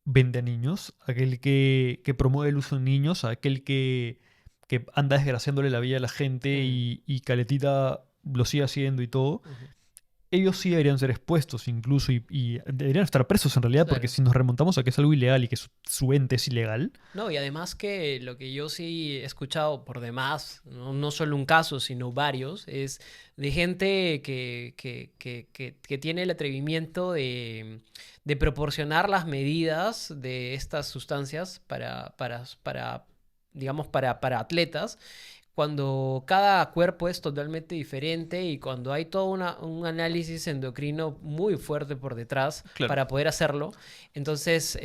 vende a niños, aquel que promueve el uso en niños, aquel que anda desgraciándole la vida a la gente Mm, y Caletita lo sigue haciendo y todo. ujú. Ellos sí deberían ser expuestos incluso y deberían estar presos en realidad, porque Claro. si nos remontamos a que es algo ilegal y que su ente es ilegal, No, y además que lo que yo sí he escuchado por demás, no solo un caso, sino varios, es de gente que tiene el atrevimiento de proporcionar las medidas de estas sustancias digamos, para atletas, cuando cada cuerpo es totalmente diferente y cuando hay todo un análisis endocrino muy fuerte por detrás claro, para poder hacerlo. Entonces,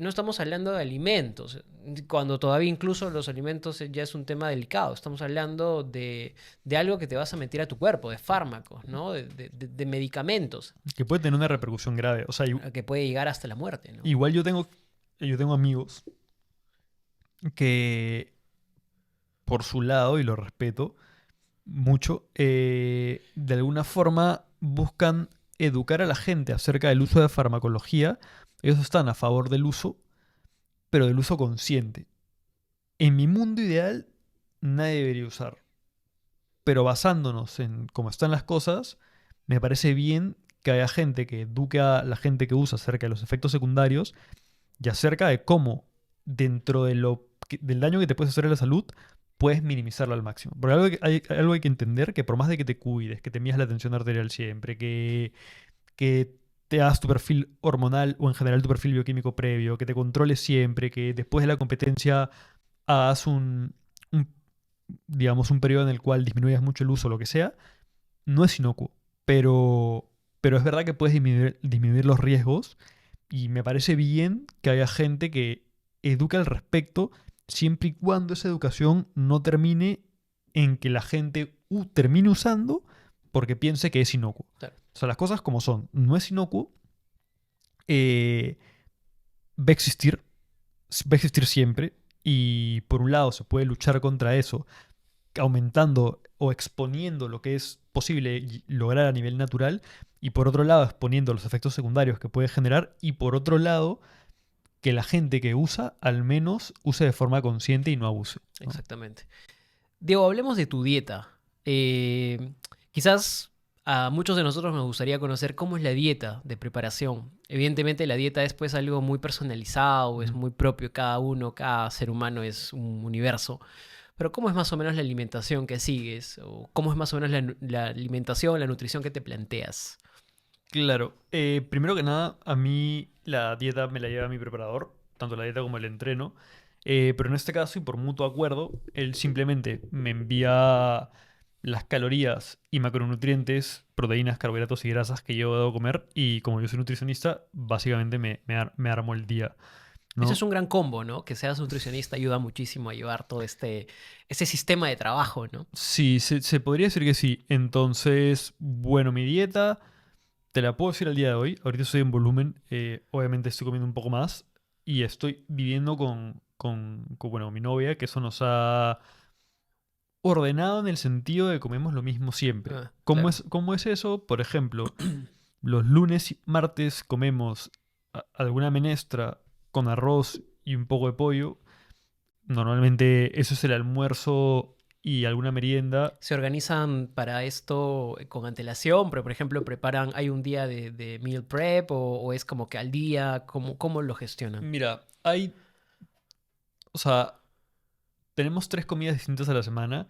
no estamos hablando de alimentos, cuando todavía incluso los alimentos ya es un tema delicado. Estamos hablando de algo que te vas a meter a tu cuerpo, de fármacos, ¿no? De medicamentos, que puede tener una repercusión grave. O sea, que puede llegar hasta la muerte, ¿no? igual yo tengo amigos que por su lado, y lo respeto, mucho, de alguna forma buscan educar a la gente acerca del uso de farmacología. Ellos están a favor del uso, pero del uso consciente. En mi mundo ideal, nadie debería usar. pero basándonos en cómo están las cosas, me parece bien que haya gente que eduque a la gente que usa acerca de los efectos secundarios y acerca de cómo, dentro de del daño que te puedes hacer a la salud, puedes minimizarlo al máximo. Porque algo hay que entender, que por más de que te cuides, que te midas la tensión arterial siempre, que te hagas tu perfil hormonal o en general tu perfil bioquímico previo, que te controles siempre, que después de la competencia hagas un, digamos, un periodo en el cual disminuyas mucho el uso o lo que sea, no es inocuo. Pero es verdad que puedes disminuir los riesgos y me parece bien que haya gente que eduque al respecto siempre y cuando esa educación no termine en que la gente termine usando porque piense que es inocuo. Claro. O sea, las cosas como son. No es inocuo. Va a existir siempre. Y por un lado se puede luchar contra eso aumentando o exponiendo lo que es posible lograr a nivel natural, y por otro lado exponiendo los efectos secundarios que puede generar, y por otro lado que la gente que usa al menos use de forma consciente y no abuse, ¿no? Exactamente. Diego, hablemos de tu dieta. Quizás a muchos de nosotros nos gustaría conocer cómo es la dieta de preparación. Evidentemente la dieta es pues algo muy personalizado, es muy propio de cada uno, cada ser humano es un universo. Pero ¿cómo es más o menos la alimentación que sigues? ¿O cómo es más o menos la alimentación, la nutrición que te planteas? Claro, primero que nada, a mí la dieta me la lleva mi preparador, tanto la dieta como el entreno, pero en este caso y por mutuo acuerdo, él simplemente me envía las calorías y macronutrientes, proteínas, carbohidratos y grasas que yo debo comer, y como yo soy nutricionista, básicamente me armo el día, Eso ¿no? es un gran combo, ¿no? Que seas nutricionista ayuda muchísimo a llevar todo ese sistema de trabajo, ¿no? Sí, se podría decir que sí. Entonces, bueno, mi dieta te la puedo decir al día de hoy. Ahorita estoy en volumen. Obviamente estoy comiendo un poco más. Y estoy viviendo bueno, mi novia, que eso nos ha ordenado en el sentido de que comemos lo mismo siempre. Ah, ¿Cómo claro. es eso? Por ejemplo, los lunes y martes comemos alguna menestra con arroz y un poco de pollo. Normalmente eso es el almuerzo y alguna merienda. ¿Se organizan para esto con antelación? Pero, por ejemplo, hay un día de meal prep o es como que al día, ¿cómo lo gestionan? Mira, o sea, tenemos 3 comidas distintas a la semana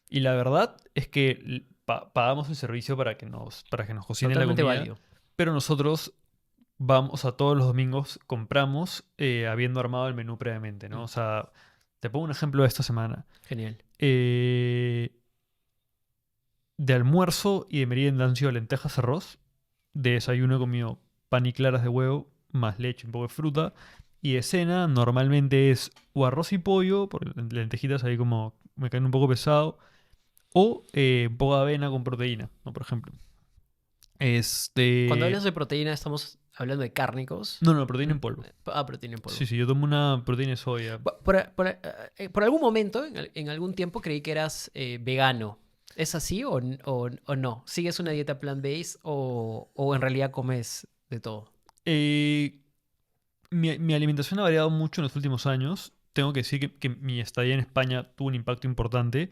y la verdad es que pagamos el servicio para que nos cocinen la Totalmente comida, válido. pero nosotros vamos a todos los domingos, compramos habiendo armado el menú previamente, ¿no? Mm, O sea, te pongo un ejemplo de esta semana. genial. Eh, de almuerzo y de merienda han sido lentejas, arroz. De desayuno he comido pan y claras de huevo, más leche y un poco de fruta. Y de cena normalmente es o arroz y pollo, porque lentejitas ahí como me caen un poco pesado, o un poco de avena con proteína, ¿no? Por ejemplo. Cuando hablas Este... de proteína, estamos hablando de cárnicos. No, no, proteína en polvo. Proteína en polvo. Sí, sí, yo tomo una proteína de soya. Por algún momento, en algún tiempo, creí que eras vegano. ¿Es así o no? ¿Sigues una dieta plant-based o en realidad comes de todo? Eh, mi alimentación ha variado mucho en los últimos años. Tengo que decir que mi estadía en España tuvo un impacto importante.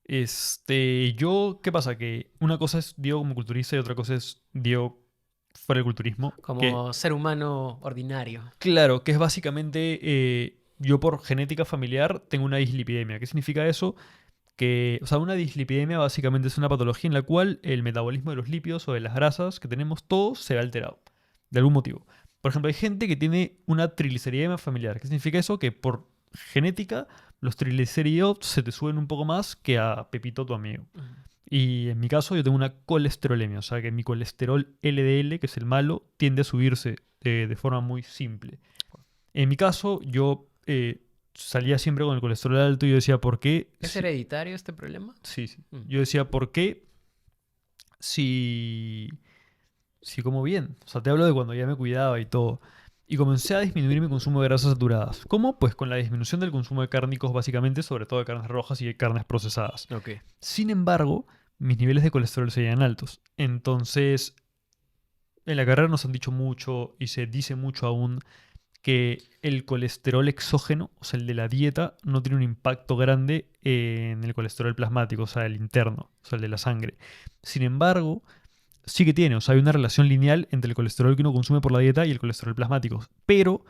¿Qué pasa? Que una cosa es Diego como culturista y otra cosa es Diego fuera del culturismo. Que, Como ser humano ordinario. claro, que es básicamente, yo por genética familiar tengo una dislipidemia. ¿Qué significa eso? O sea, una dislipidemia básicamente es una patología en la cual el metabolismo de los lípidos o de las grasas que tenemos todos se ve alterado, de algún motivo. Por ejemplo, hay gente que tiene una trigliceridemia familiar. ¿Qué significa eso? Que por genética los triglicéridos se te suben un poco más que a Pepito, tu amigo. Ujú. Y en mi caso yo tengo una colesterolemia, o sea que mi colesterol LDL, que es el malo, tiende a subirse de forma muy simple. En mi caso yo salía siempre con el colesterol alto y yo decía, ¿por qué? ¿Es hereditario este problema? Sí, sí. Mm. Yo decía, ¿por qué si, si como bien? O sea, te hablo de cuando ya me cuidaba y todo. Y comencé a disminuir mi consumo de grasas saturadas. ¿Cómo? Pues con la disminución del consumo de cárnicos, básicamente, sobre todo de carnes rojas y de carnes procesadas. Ok. Sin embargo, mis niveles de colesterol seguían altos. Entonces, en la carrera nos han dicho mucho y se dice mucho aún que el colesterol exógeno, o sea, el de la dieta, no tiene un impacto grande en el colesterol plasmático, o sea, el interno, o sea, el de la sangre. Sin embargo, sí que tiene, o sea, hay una relación lineal entre el colesterol que uno consume por la dieta y el colesterol plasmático, pero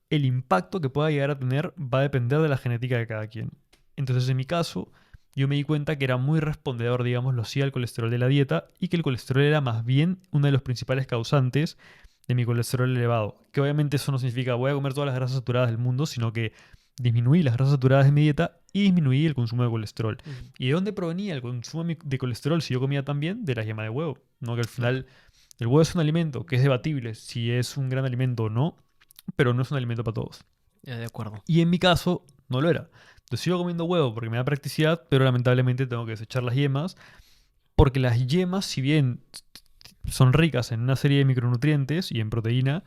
el impacto que pueda llegar a tener va a depender de la genética de cada quien. Entonces, en mi caso, yo me di cuenta que era muy respondedor, digámoslo así, al colesterol de la dieta y que el colesterol era más bien uno de los principales causantes de mi colesterol elevado. Que obviamente eso no significa voy a comer todas las grasas saturadas del mundo, sino que disminuí las grasas saturadas de mi dieta y disminuí el consumo de colesterol. ¿Y de dónde provenía el consumo de colesterol si yo comía tan bien? De la yema de huevo, ¿no? Que al final el huevo es un alimento que es debatible si es un gran alimento o no, pero no es un alimento para todos. De acuerdo. Y en mi caso, no lo era. Entonces sigo comiendo huevo porque me da practicidad, pero lamentablemente tengo que desechar las yemas, porque las yemas, si bien son ricas en una serie de micronutrientes y en proteína,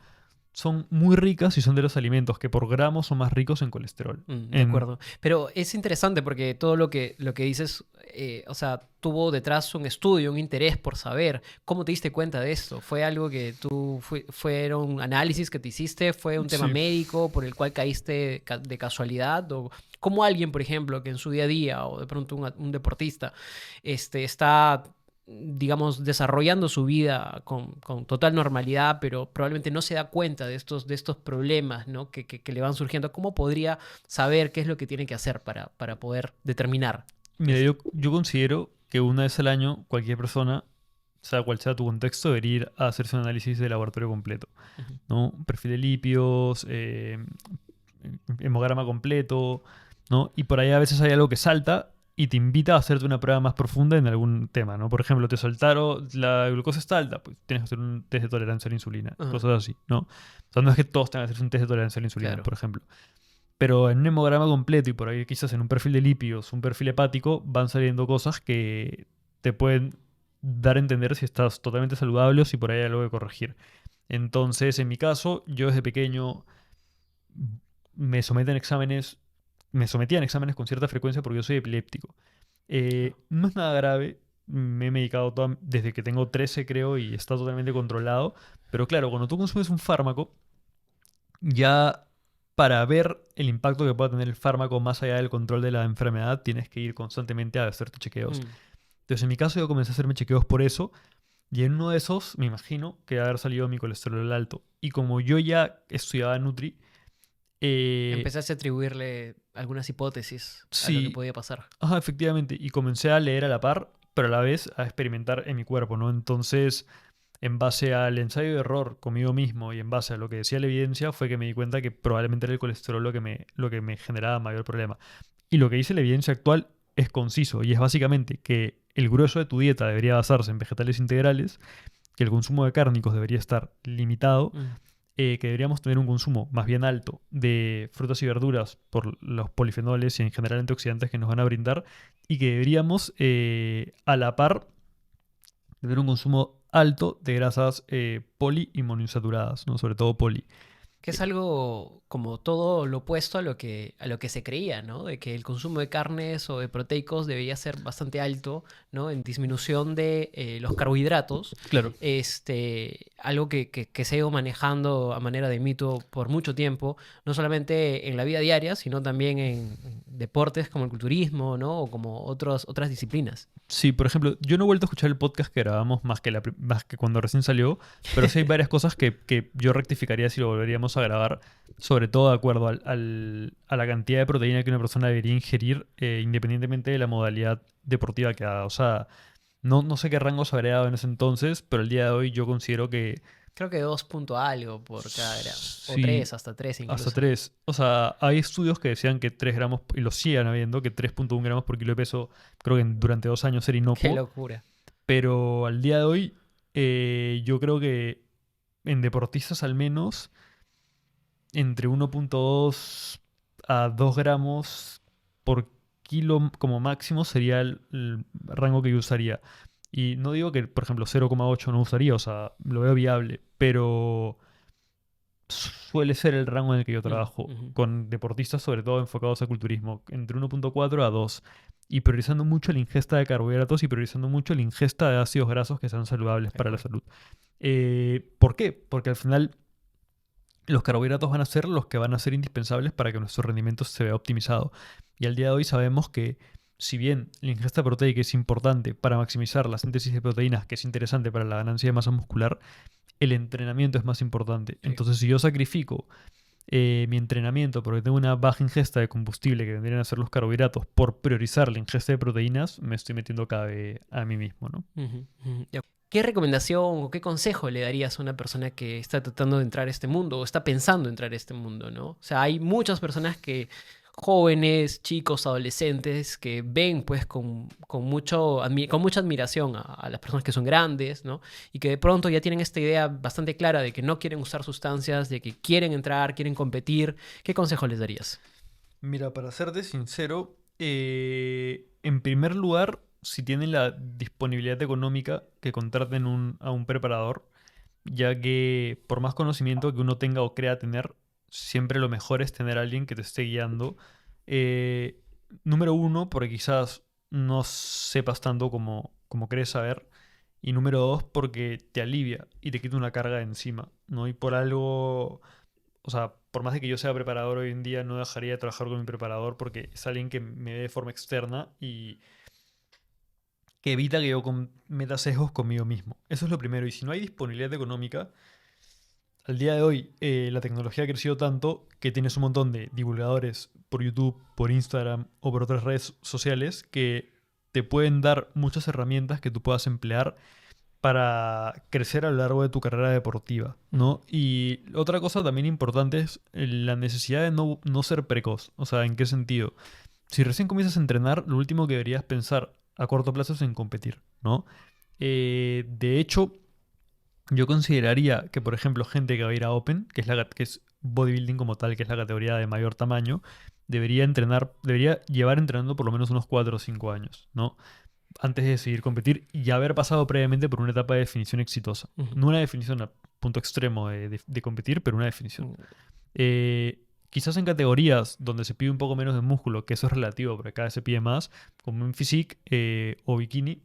son muy ricas y son de los alimentos que por gramo son más ricos en colesterol. De acuerdo. Pero es interesante porque todo lo que dices, o sea, tuvo detrás un estudio, un interés por saber. ¿Cómo te diste cuenta de esto? ¿Fue algo que fueron análisis que te hiciste? ¿Fue un tema Sí. médico por el cual caíste de casualidad? ¿O como alguien, por ejemplo, que en su día a día o de pronto un deportista está, digamos, desarrollando su vida con total normalidad, pero probablemente no se da cuenta de estos problemas, ¿no? que le van surgiendo? ¿Cómo podría saber qué es lo que tiene que hacer para poder determinar Mira, esto? yo considero que una vez al año cualquier persona, sea cual sea tu contexto, debería ir a hacerse un análisis de laboratorio completo, Ujú. ¿no? Perfil de lipios, hemograma completo, ¿no? Y por ahí a veces hay algo que salta y te invita a hacerte una prueba más profunda en algún tema, ¿no? Por ejemplo, te saltaron, la glucosa está alta, pues tienes que hacer un test de tolerancia a la insulina, Ajá, cosas así, ¿no? O sea, no es que todos tengan que hacerse un test de tolerancia a la insulina, claro. por ejemplo. Pero en un hemograma completo y por ahí quizás en un perfil de lípidos, un perfil hepático, van saliendo cosas que te pueden dar a entender si estás totalmente saludable o si por ahí hay algo que corregir. Entonces, en mi caso, yo desde pequeño me someten a exámenes, me sometían a exámenes con cierta frecuencia porque yo soy epiléptico. No es nada grave, me he medicado desde que tengo 13 creo y está totalmente controlado, pero claro, cuando tú consumes un fármaco, ya para ver el impacto que pueda tener el fármaco más allá del control de la enfermedad, tienes que ir constantemente a hacerte chequeos. Mm, Entonces, en mi caso, yo comencé a hacerme chequeos por eso, y en uno de esos, me imagino que haber salido mi colesterol alto. Y como yo ya estudiaba Nutri, Empezaste a atribuirle algunas hipótesis a lo que sí, podía pasar. ajá, efectivamente, y comencé a leer a la par, pero a la vez a experimentar en mi cuerpo, ¿no? Entonces, en base al ensayo de error conmigo mismo y en base a lo que decía la evidencia, fue que me di cuenta que probablemente era el colesterol lo que me generaba mayor problema. Y lo que dice la evidencia actual es conciso y es básicamente que el grueso de tu dieta debería basarse en vegetales integrales, que el consumo de cárnicos debería estar limitado, Mm. que deberíamos tener un consumo más bien alto de frutas y verduras por los polifenoles y en general antioxidantes que nos van a brindar, y que deberíamos a la par tener un consumo alto de grasas poli y monoinsaturadas, ¿no? Sobre todo poli. Que es algo como todo lo opuesto a lo que se creía, ¿no? De que el consumo de carnes o de proteicos debería ser bastante alto, ¿no? En disminución de los carbohidratos. Claro. Algo que se ha ido manejando a manera de mito por mucho tiempo, no solamente en la vida diaria, sino también en deportes como el culturismo, ¿no? O como otras disciplinas. Sí, por ejemplo, yo no he vuelto a escuchar el podcast que grabamos más que cuando recién salió, pero sí hay varias cosas que yo rectificaría si lo volveríamos a grabar, sobre todo de acuerdo a la cantidad de proteína que una persona debería ingerir, independientemente de la modalidad deportiva que haga. O sea, no sé qué rango se habría dado en ese entonces, pero el día de hoy yo considero que Creo que 2 punto algo por cada gramo. O sí, 3, hasta 3 hasta incluso. 3. O sea, hay estudios que decían que 3 gramos, y lo siguen habiendo, que 3,1 gramos por kilo de peso, creo que durante 2 años era Qué inocuo. locura. Pero al día de hoy, yo creo que en deportistas al menos, entre 1,2 a 2 gramos por kilo como máximo sería el rango que yo usaría. Y no digo que, por ejemplo, 0,8 no usaría, o sea, lo veo viable, pero suele ser el rango en el que yo Mm, trabajo, ujú. con deportistas sobre todo enfocados a culturismo, entre 1,4 a 2, y priorizando mucho la ingesta de carbohidratos y priorizando mucho la ingesta de ácidos grasos que sean saludables De para la acuerdo. salud. ¿Por qué? Porque al final los carbohidratos van a ser los que van a ser indispensables para que nuestro rendimiento se vea optimizado. Y al día de hoy sabemos que si bien la ingesta proteica es importante para maximizar la síntesis de proteínas, que es interesante para la ganancia de masa muscular, el entrenamiento es más importante. Sí. Entonces, si yo sacrifico mi entrenamiento porque tengo una baja ingesta de combustible que vendrían a ser los carbohidratos por priorizar la ingesta de proteínas, me estoy metiendo cabe a mí mismo, ¿no? Ya. ¿Qué recomendación o qué consejo le darías a una persona que está tratando de entrar a este mundo o está pensando entrar a este mundo, ¿no? O sea, hay muchas personas que, jóvenes, chicos, adolescentes, que ven pues con mucha admiración a las personas que son grandes, ¿no? Y que de pronto ya tienen esta idea bastante clara de que no quieren usar sustancias, de que quieren entrar, quieren competir. ¿Qué consejo les darías? Mira, para serte sincero, en primer lugar, si tienen la disponibilidad económica, que contraten a un preparador, ya que por más conocimiento que uno tenga o crea tener, siempre lo mejor es tener a alguien que te esté guiando. Eh, Número uno, porque quizás no sepas tanto como crees saber. Y número dos, porque te alivia y te quita una carga de encima, ¿no? Y por algo, o sea, por más de que yo sea preparador hoy en día, no dejaría de trabajar con mi preparador porque es alguien que me ve de forma externa y que evita que yo cometa sesgos conmigo mismo. Eso es lo primero. Y si no hay disponibilidad económica, al día de hoy la tecnología ha crecido tanto que tienes un montón de divulgadores por YouTube, por Instagram o por otras redes sociales que te pueden dar muchas herramientas que tú puedas emplear para crecer a lo largo de tu carrera deportiva, ¿no? Y otra cosa también importante es la necesidad de no ser precoz. O sea, ¿en qué sentido? Si recién comienzas a entrenar, lo último que deberías pensar a corto plazo es en competir, ¿no? De hecho, yo consideraría que, por ejemplo, gente que va a ir a Open, que es bodybuilding como tal, que es la categoría de mayor tamaño, debería llevar entrenando por lo menos unos 4 o 5 años, ¿no? Antes de decidir competir y haber pasado previamente por una etapa de definición exitosa. Ujú. No una definición a punto extremo de competir, pero una definición. Quizás en categorías donde se pide un poco menos de músculo, que eso es relativo, porque cada vez se pide más, como en physique o bikini,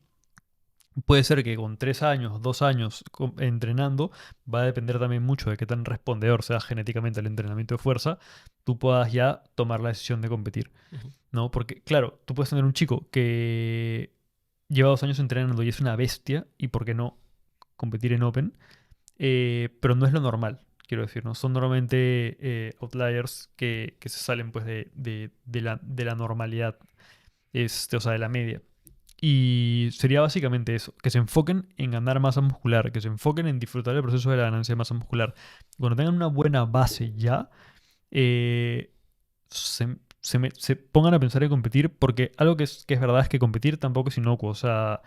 puede ser que con 3 años, 2 años entrenando, va a depender también mucho de qué tan respondedor seas genéticamente al entrenamiento de fuerza, tú puedas ya tomar la decisión de competir, Ujú. ¿no? Porque, claro, tú puedes tener un chico que lleva 2 años entrenando y es una bestia, y por qué no competir en Open, pero no es lo normal, quiero decir, ¿no? Son normalmente outliers que se salen pues de la normalidad, o sea, de la media. Y sería básicamente eso, que se enfoquen en ganar masa muscular, que se enfoquen en disfrutar el proceso de la ganancia de masa muscular. Cuando tengan una buena base ya, eh, se pongan a pensar en competir, porque algo que es verdad es que competir tampoco es inocuo. O sea,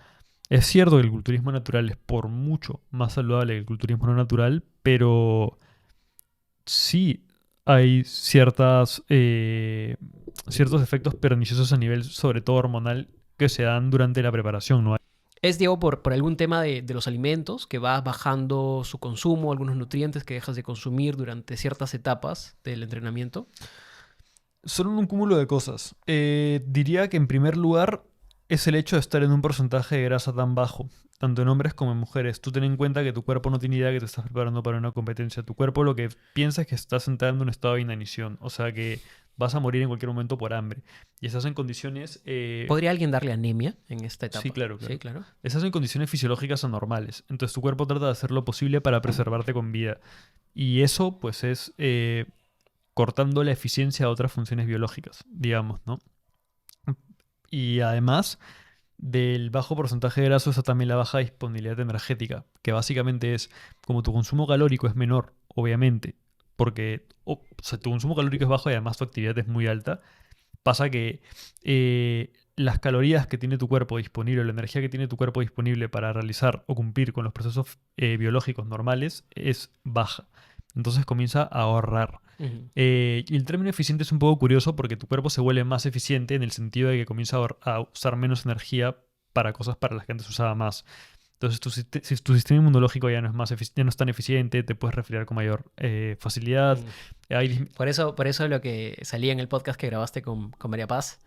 es cierto que el culturismo natural es por mucho más saludable que el culturismo no natural, pero sí hay ciertos efectos perniciosos a nivel, sobre todo hormonal, que se dan durante la preparación, ¿no? ¿Es, Diego, por algún tema de los alimentos, que vas bajando su consumo, algunos nutrientes que dejas de consumir durante ciertas etapas del entrenamiento? Son un cúmulo de cosas. Diría que en primer lugar es el hecho de estar en un porcentaje de grasa tan bajo, tanto en hombres como en mujeres. Tú ten en cuenta que tu cuerpo no tiene idea que te estás preparando para una competencia. Tu cuerpo lo que piensa es que estás entrando en un estado de inanición, o sea que vas a morir en cualquier momento por hambre. Y estás en condiciones... ¿Podría alguien darle anemia en esta Sí, etapa? claro, Sí, claro. claro. Estás en condiciones fisiológicas anormales. Entonces tu cuerpo trata de hacer lo posible para preservarte con vida. Y eso, pues, es cortando la eficiencia de otras funciones biológicas, digamos, ¿no? Y además del bajo porcentaje de grasa está también la baja disponibilidad energética, que básicamente es como tu consumo calórico es menor, obviamente, porque o sea, tu consumo calórico es bajo y además tu actividad es muy alta, pasa que las calorías que tiene tu cuerpo disponible, la energía que tiene tu cuerpo disponible para realizar o cumplir con los procesos biológicos normales es baja. Entonces comienza a ahorrar. Ujú. Y el término eficiente es un poco curioso porque tu cuerpo se vuelve más eficiente en el sentido de que comienza a usar menos energía para cosas para las que antes usaba más. Entonces, si tu sistema inmunológico ya no es ya no es tan eficiente, te puedes resfriar con mayor facilidad. Mm. Hay, Por eso lo que salía en el podcast que grabaste con María Paz,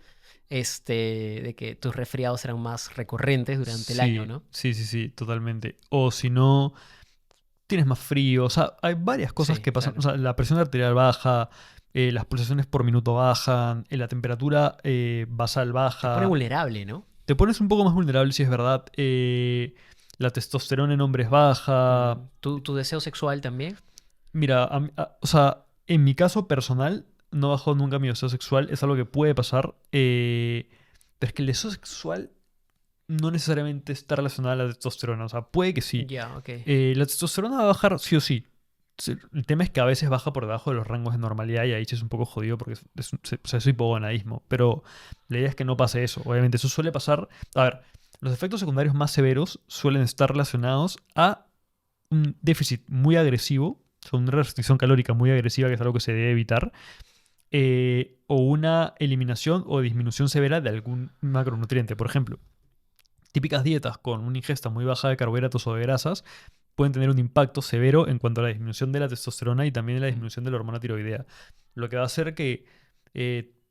de que tus resfriados eran más recurrentes durante el año, sí, ¿no? sí, sí, sí, totalmente. O si no, tienes más frío, o sea, hay varias cosas Sí, que pasan, claro. o sea, la presión arterial baja, las pulsaciones por minuto bajan, la temperatura basal Te pone baja, vulnerable, ¿no? te pones un poco más vulnerable si es verdad, la testosterona en hombres baja. ¿Tu deseo sexual también? Mira, o sea, en mi caso personal, no bajó nunca mi deseo sexual, es algo que puede pasar, pero es que el deseo sexual no necesariamente está relacionado a la testosterona, o sea, puede que sí. Ya, ok. La testosterona va a bajar sí o sí. El tema es que a veces baja por debajo de los rangos de normalidad y ahí sí es un poco jodido porque o sea, es hipogonadismo. Pero la idea es que no pase eso. Obviamente eso suele pasar. A ver, los efectos secundarios más severos suelen estar relacionados a un déficit muy agresivo, o sea, una restricción calórica muy agresiva, que es algo que se debe evitar, o una eliminación o disminución severa de algún macronutriente. Por ejemplo, típicas dietas con una ingesta muy baja de carbohidratos o de grasas pueden tener un impacto severo en cuanto a la disminución de la testosterona y también de la disminución de la hormona tiroidea, lo que va a hacer que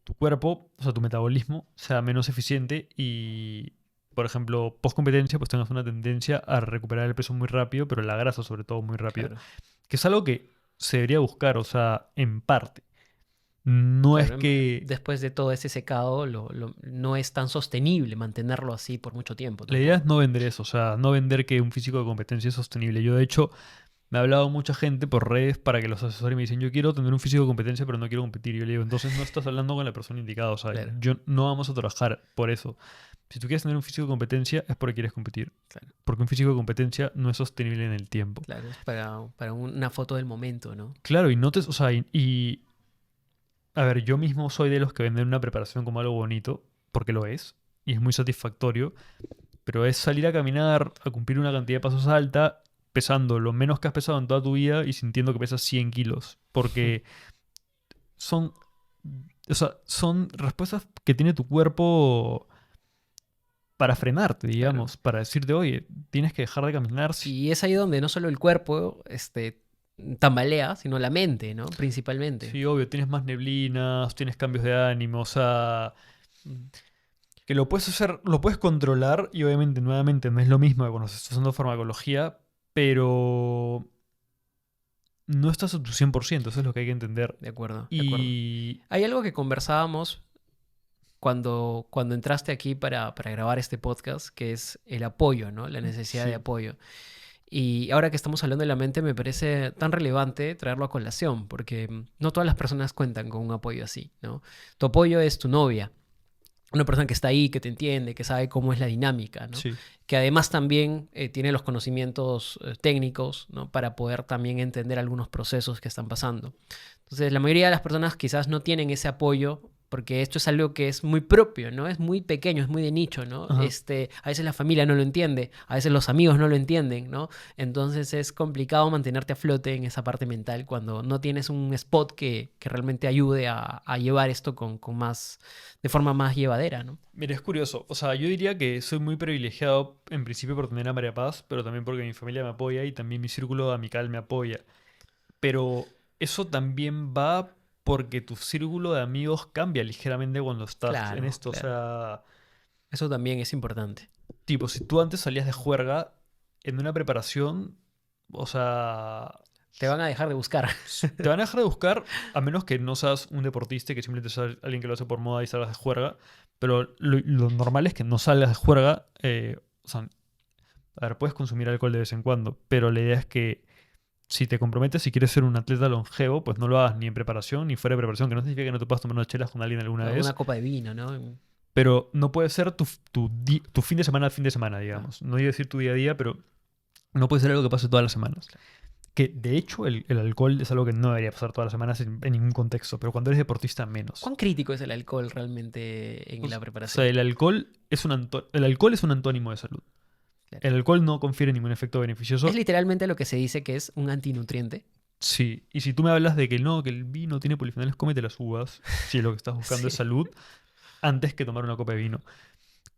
tu cuerpo, o sea, tu metabolismo, sea menos eficiente y, por ejemplo, post competencia, pues tengas una tendencia a recuperar el peso muy rápido, pero la grasa sobre todo muy rápido, Claro. que es algo que se debería buscar, o sea, en parte. No es Claro, que después de todo ese secado, no es tan sostenible mantenerlo así por mucho tiempo la idea es tampoco. no vender eso, o sea, no vender que un físico de competencia es sostenible. Yo, de hecho, me ha hablado mucha gente por redes para que los asesores me dicen, yo quiero tener un físico de competencia, pero no quiero competir. Y yo le digo, entonces no estás hablando con la persona indicada, o sea, Claro, yo no vamos a trabajar por eso. Si tú quieres tener un físico de competencia es porque quieres competir, claro, porque un físico de competencia no es sostenible en el tiempo. claro. Es para una foto del momento, ¿no? Claro, y no te, o sea, a ver, yo mismo soy de los que venden una preparación como algo bonito, porque lo es, y es muy satisfactorio. Pero es salir a caminar, a cumplir una cantidad de pasos alta, pesando lo menos que has pesado en toda tu vida y sintiendo que pesas 100 kilos. Porque son, o sea, son respuestas que tiene tu cuerpo para frenarte, Claro. digamos, para decirte, oye, tienes que dejar de caminar. Y es ahí donde no solo el cuerpo, tambalea, sino la mente, ¿no? Principalmente. Sí, obvio, tienes más neblinas, tienes cambios de ánimo, o sea, que lo puedes hacer, lo puedes controlar y obviamente nuevamente no es lo mismo que cuando estás usando farmacología, pero no estás a tu 100%, eso es lo que hay que entender. De acuerdo, de acuerdo. Y Hay algo que conversábamos cuando entraste aquí para grabar este podcast, que es el apoyo, ¿no? La necesidad de sí, apoyo. Y ahora que estamos hablando de la mente, me parece tan relevante traerlo a colación, porque no todas las personas cuentan con un apoyo así, ¿no? Tu apoyo es tu novia, una persona que está ahí, que te entiende, que sabe cómo es la dinámica, ¿no? sí, Que además también tiene los conocimientos técnicos, ¿no? Para poder también entender algunos procesos que están pasando. Entonces, la mayoría de las personas quizás no tienen ese apoyo porque esto es algo que es muy propio, ¿no? Es muy pequeño, es muy de nicho, ¿no? ajá. A veces la familia no lo entiende, a veces los amigos no lo entienden, ¿no? Entonces es complicado mantenerte a flote en esa parte mental cuando no tienes un spot que realmente ayude a llevar esto con más, de forma más llevadera, ¿no? Mira, es curioso. O sea, yo diría que soy muy privilegiado en principio por tener a María Paz, pero también porque mi familia me apoya y también mi círculo amical me apoya. Pero eso también va porque tu círculo de amigos cambia ligeramente cuando estás en Claro, esto. O claro. sea, Eso también es importante. tipo, si tú antes salías de juerga en una preparación, o sea, Te van a dejar de buscar. te van a dejar de buscar a menos que no seas un deportista y que simplemente seas alguien que lo hace por moda y salgas de juerga. Pero lo normal es que no salgas de juerga. O sea, a ver, puedes consumir alcohol de vez en cuando, pero la idea es que si te comprometes y quieres ser un atleta longevo, pues no lo hagas ni en preparación ni fuera de preparación, que no significa que no te puedas tomar unas chelas con alguien alguna Una vez, copa de vino, ¿no? pero no puede ser tu fin de semana al fin de semana, Claro, digamos. No voy a decir tu día a día, pero no puede ser algo que pase todas las semanas. claro. Que de hecho el alcohol es algo que no debería pasar todas las semanas en ningún contexto, pero cuando eres deportista menos. ¿Cuán crítico es el alcohol realmente en la O sea, preparación? el alcohol es un antónimo de salud. Claro. El alcohol no confiere ningún efecto Es beneficioso. literalmente lo que se dice que es un antinutriente. Sí, y si tú me hablas de que no, que el vino tiene polifenoles, cómete las uvas, si lo que estás buscando es Sí. salud, antes que tomar una copa de vino.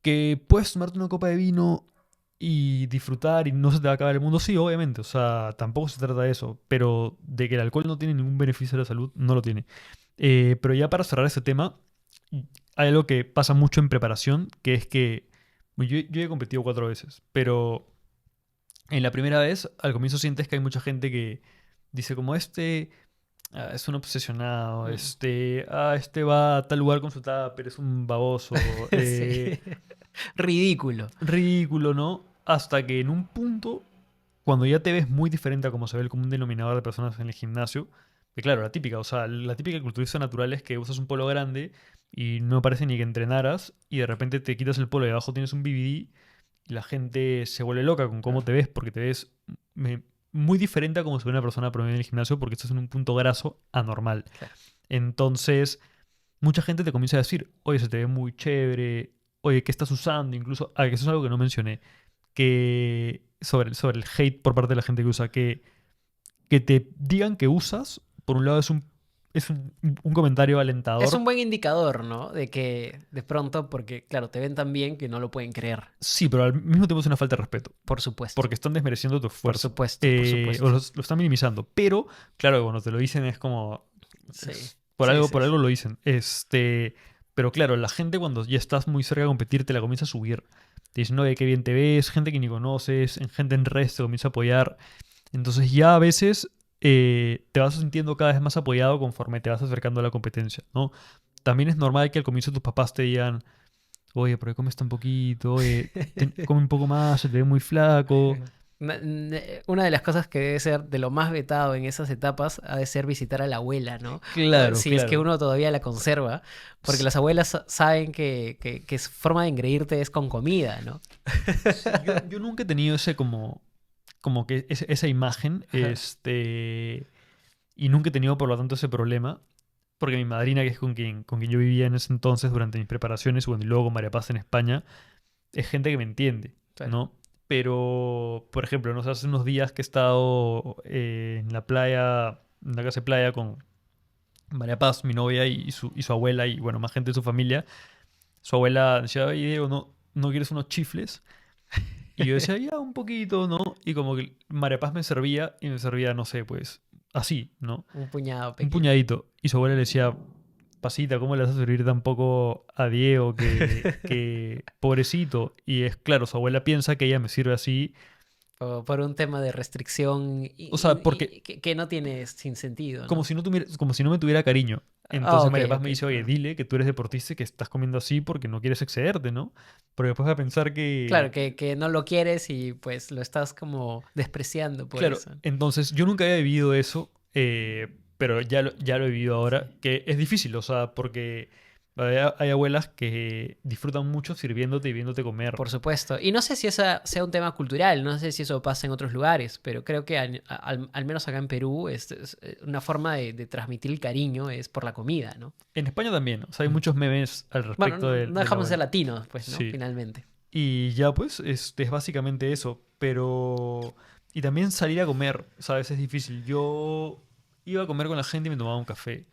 Que puedes tomarte una copa de vino y disfrutar y no se te va a acabar el mundo, sí, obviamente, o sea, tampoco se trata de eso, pero de que el alcohol no tiene ningún beneficio a la salud, no lo tiene. Pero ya para cerrar ese tema, hay algo que pasa mucho en preparación, que es que yo he competido 4 veces, pero En la primera vez, al comienzo sientes que hay mucha gente que dice como es un obsesionado, Mm. este va a tal lugar con su tupper, es un baboso, Sí. Ridículo. ridículo, ¿no? Hasta que en un punto, cuando ya te ves muy diferente a como se ve el común denominador de personas en el gimnasio, que claro, la típica, o sea, la típica culturista natural es que usas un polo grande y no parece ni que entrenaras y de repente te quitas el polo y abajo tienes un BBD y la gente se vuelve loca con cómo Claro, te ves porque te ves me- muy diferente a como se ve una persona promedio en el gimnasio porque estás en un punto graso anormal. claro. Entonces, mucha gente te comienza a decir, oye, se te ve muy chévere, oye, ¿qué estás usando? Incluso, que eso es algo que no mencioné, que sobre el hate por parte de la gente que usa, que te digan que usas, por un lado es un comentario Es un alentador. buen indicador, ¿no? De que de pronto, porque claro, te ven tan bien que no lo pueden creer. Sí, pero al mismo tiempo es una falta de respeto, Por supuesto. porque están desmereciendo tu Por esfuerzo, supuesto, por o supuesto. lo están minimizando. Pero, claro, cuando te lo dicen es como, Sí, por sí, algo, sí, por sí. algo lo dicen. Pero claro, la gente cuando ya estás muy cerca de competir te la comienza a subir. Te dicen, oye, qué bien te ves, gente que ni conoces, gente en redes te comienza a apoyar. Entonces ya a veces te vas sintiendo cada vez más apoyado conforme te vas acercando a la competencia, ¿no? También es normal que al comienzo tus papás te digan, oye, ¿por qué comes tan poquito? Oye, come un poco más, se te ve muy flaco. Una de las cosas que debe ser de lo más vetado en esas etapas ha de ser visitar a la abuela, ¿no? O Claro, si es que claro. uno todavía la conserva, porque S- las abuelas saben que su forma de engreírte es con comida, ¿no? Sí, yo nunca he tenido ese como que esa imagen, Ajá. y nunca he tenido por lo tanto ese problema, porque mi madrina, que es con quien yo vivía en ese entonces durante mis preparaciones, bueno, y luego con María Paz en España, es gente que me entiende, Claro. ¿no? Pero, por ejemplo, no sé, hace unos días que he estado en la playa, en la casa de playa con María Paz, mi novia, y su abuela, y bueno, más gente de su familia, su abuela decía, oye, Diego, ¿no quieres unos chifles? Y yo decía, ya, un poquito, ¿no? Y como que María Paz me servía, y me servía, no sé, pues, así, ¿no? Un puñado Un pequeño. puñadito. Y su abuela le decía, Pasita, ¿cómo le vas a servir tan poco a Diego que pobrecito? Y es claro, su abuela piensa que ella me sirve así. Por un tema de restricción O sea, porque que no tiene sin sentido, como ¿no? si no como si no me tuviera cariño. Ah, Entonces ok, María Paz ok, me dice, oye, claro. dile que tú eres deportista y que estás comiendo así porque no quieres excederte, ¿no? Porque después va a pensar Claro, que... que no lo quieres y pues lo estás como despreciando por Claro, eso. entonces yo nunca había vivido eso, pero ya lo he vivido Sí. ahora, que es difícil, o sea, porque hay abuelas que disfrutan mucho sirviéndote y viéndote comer. Por supuesto. Y no sé si esa sea un tema cultural, no sé si eso pasa en otros lugares, pero creo que al menos acá en Perú una forma de transmitir el cariño es por la comida, ¿no? En España también, o sea, hay Mm. muchos memes al Bueno, respecto no, no de la dejamos de ser abuela. latinos, pues, ¿no? Sí. Finalmente. Y ya pues, es básicamente eso. Pero... Y también salir a comer, ¿sabes? Es difícil. Yo iba a comer con la gente y me tomaba un café.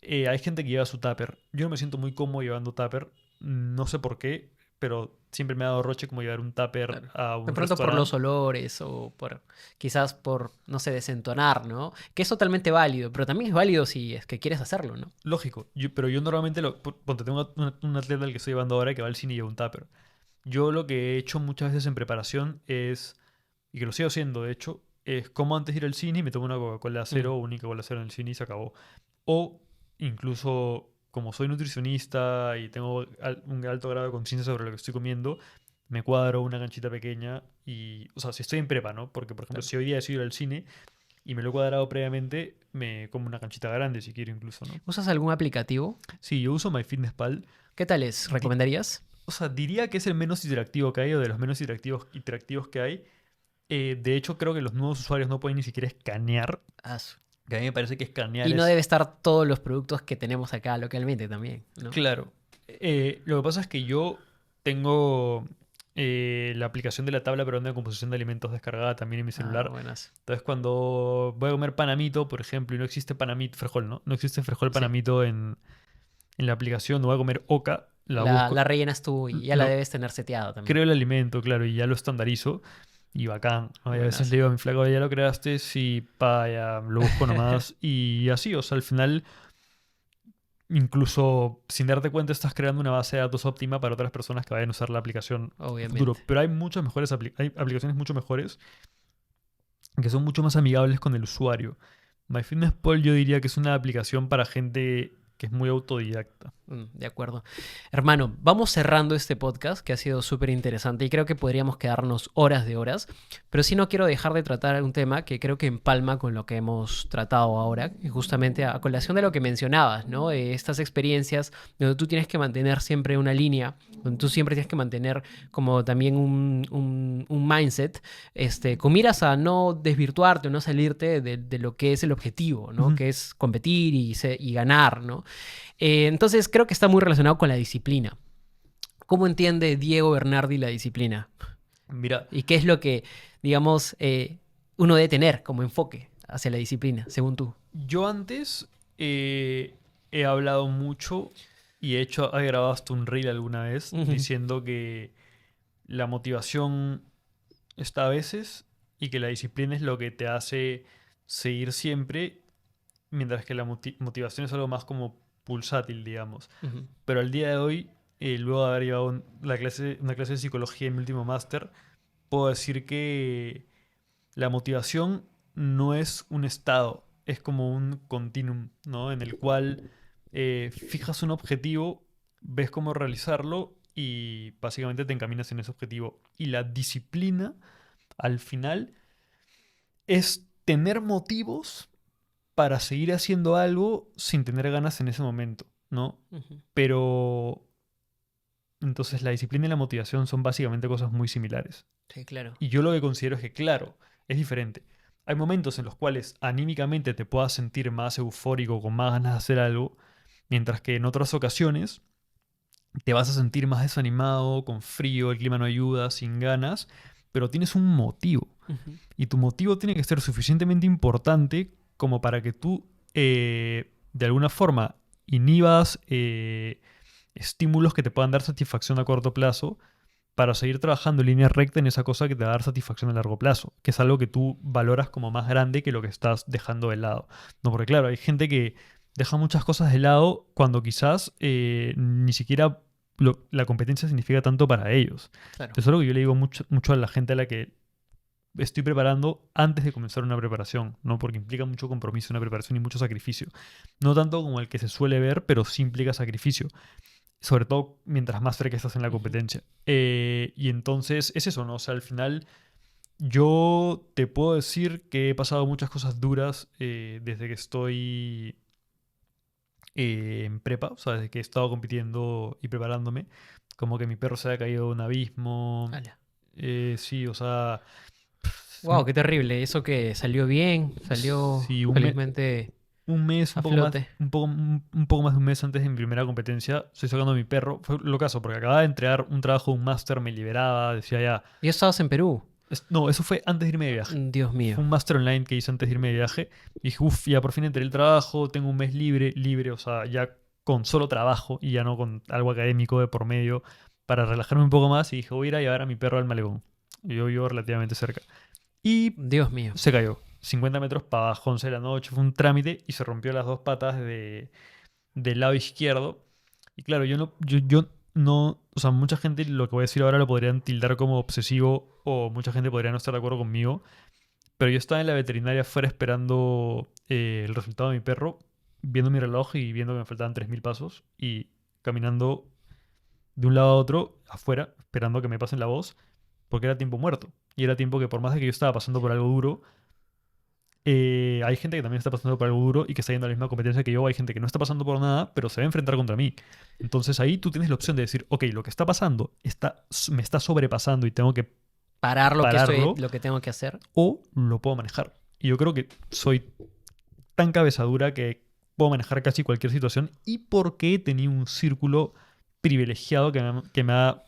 Hay gente que lleva su tupper. Yo no me siento muy cómodo llevando tupper. No sé por qué, pero siempre me ha dado roche como llevar un tupper Claro. a De un pronto por los restaurante. olores o por quizás por, no sé, desentonar, ¿no? Que es totalmente válido, pero también es válido si es que quieres hacerlo, ¿no? Lógico, pero yo normalmente, ponte, tengo un atleta al que estoy llevando ahora que va al cine y lleva un tupper. Yo lo que he hecho muchas veces en preparación es, y que lo sigo haciendo de hecho, es como antes de ir al cine y me tomo una Coca-Cola Mm. cero o una Coca-Cola cero en el cine y se acabó. O incluso, como soy nutricionista y tengo un alto grado de conciencia sobre lo que estoy comiendo, me cuadro una canchita pequeña y, o sea, si estoy en prepa, ¿no? Porque, por ejemplo, Claro. si hoy día decido ir al cine y me lo he cuadrado previamente, me como una canchita grande si quiero incluso, ¿no? ¿Usas algún aplicativo? Sí, yo uso MyFitnessPal. ¿Qué tal es? Di- ¿Recomendarías? o sea, diría que es el menos interactivo que hay o de los menos interactivos que hay. De hecho, creo que los nuevos usuarios no pueden ni siquiera escanear. Ah, Que a mí me parece que escanear y no es debe estar todos los productos que tenemos acá localmente también, ¿no? claro. Lo que pasa es que yo tengo la aplicación de la tabla peruana de composición de alimentos descargada también en mi Ah, celular. buenas. Entonces, cuando voy a comer panamito, por ejemplo, y no existe panamito, frijol, ¿no? No existe frijol Sí. panamito en la aplicación, no voy a comer oca, la La busco, rellenas tú y ya la lo, debes tener seteado también. creo el alimento, claro, y ya lo estandarizo. Y bacán, ¿no? Y a veces Buenas. le digo a mi flaco, ya lo creaste, sí, pa, ya lo busco nomás. Y así, o sea, al final incluso sin darte cuenta estás creando una base de datos óptima para otras personas que vayan a usar la aplicación a Obviamente. futuro. Pero hay hay aplicaciones mucho mejores que son mucho más amigables con el usuario. MyFitnessPal yo diría que es una aplicación para gente que es muy autodidacta. De acuerdo. Hermano, vamos cerrando este podcast que ha sido súper interesante y creo que podríamos quedarnos horas de horas, pero sí no quiero dejar de tratar un tema que creo que empalma con lo que hemos tratado ahora, y justamente a colación de lo que mencionabas, ¿no? Estas experiencias donde tú tienes que mantener siempre una línea, donde tú siempre tienes que mantener como también un mindset, con miras a no desvirtuarte o no salirte de lo que es el objetivo, ¿no? Ujú. Que es competir y ganar, ¿no? Entonces creo que está muy relacionado con la disciplina. ¿Cómo entiende Diego Bernardi la disciplina? Mira, ¿Y qué es lo que, digamos, uno debe tener como enfoque hacia la disciplina, según tú? yo antes he hablado mucho y he grabado hasta un reel alguna vez Ujú. diciendo que la motivación está a veces y que la disciplina es lo que te hace seguir siempre, mientras que la motivación es algo más como pulsátil, digamos. Ujú. Pero al día de hoy, luego de haber llevado una clase de psicología en mi último máster, puedo decir que la motivación no es un estado, es como un continuum, ¿no? En el cual fijas un objetivo, ves cómo realizarlo y básicamente te encaminas en ese objetivo. Y la disciplina, al final, es tener motivos para seguir haciendo algo sin tener ganas en ese momento, ¿no? Ujú. Pero entonces la disciplina y la motivación son básicamente cosas muy similares. Sí, claro. Y yo lo que considero es que, claro, es diferente. Hay momentos en los cuales anímicamente te puedas sentir más eufórico, con más ganas de hacer algo, mientras que en otras ocasiones te vas a sentir más desanimado, con frío, el clima no ayuda, sin ganas, pero tienes un motivo. Ujú. Y tu motivo tiene que ser suficientemente importante como para que tú, de alguna forma, inhibas estímulos que te puedan dar satisfacción a corto plazo para seguir trabajando en línea recta en esa cosa que te va a dar satisfacción a largo plazo, que es algo que tú valoras como más grande que lo que estás dejando de lado. No, porque claro, hay gente que deja muchas cosas de lado cuando quizás ni siquiera la competencia significa tanto para ellos. Claro. Eso es algo que yo le digo mucho a la gente a la que estoy preparando antes de comenzar una preparación, ¿no? Porque implica mucho compromiso una preparación y mucho sacrificio. No tanto como el que se suele ver, pero sí implica sacrificio. Sobre todo mientras más cerca estás en la Ujú. competencia. Y entonces es eso, ¿no? O sea, al final yo te puedo decir que he pasado muchas cosas duras desde que estoy en prepa, o sea, desde que he estado compitiendo y preparándome. Como que mi perro se ha caído de un abismo. Ala. Sí, o sea, Wow, qué terrible. Eso que salió bien, salió sí, felizmente un mes, a flote. un poco más de un mes antes de mi primera competencia, estoy sacando a mi perro. Fue lo caso, porque acababa de entregar un trabajo de un máster, me liberaba, decía ya. ¿Y estabas en Perú? No, eso fue antes de irme de viaje. Dios mío. Fue un máster online que hice antes de irme de viaje. Y dije, uff, ya por fin entré el trabajo, tengo un mes libre, o sea, ya con solo trabajo y ya no con algo académico de por medio para relajarme un poco más. Y dije, voy a ir a llevar a mi perro al malecón. Y yo vivo relativamente cerca. Y Dios mío. se cayó. 50 metros para abajo, 11 de la noche, fue un trámite y se rompió las dos patas del lado izquierdo. Y claro, yo no, o sea, mucha gente lo que voy a decir ahora lo podrían tildar como obsesivo o mucha gente podría no estar de acuerdo conmigo, pero yo estaba en la veterinaria afuera esperando el resultado de mi perro, viendo mi reloj y viendo que me faltaban 3.000 pasos y caminando de un lado a otro afuera, esperando que me pasen la voz, porque era tiempo muerto. Y era tiempo que por más de que yo estaba pasando por algo duro, hay gente que también está pasando por algo duro y que está yendo a la misma competencia que yo. Hay gente que no está pasando por nada, pero se va a enfrentar contra mí. Entonces ahí tú tienes la opción de decir, ok, lo que está pasando me está sobrepasando y tengo que Parar pararlo lo que tengo que hacer. o lo puedo manejar. Y yo creo que soy tan cabezadura que puedo manejar casi cualquier situación y porque he tenido un círculo privilegiado que me ha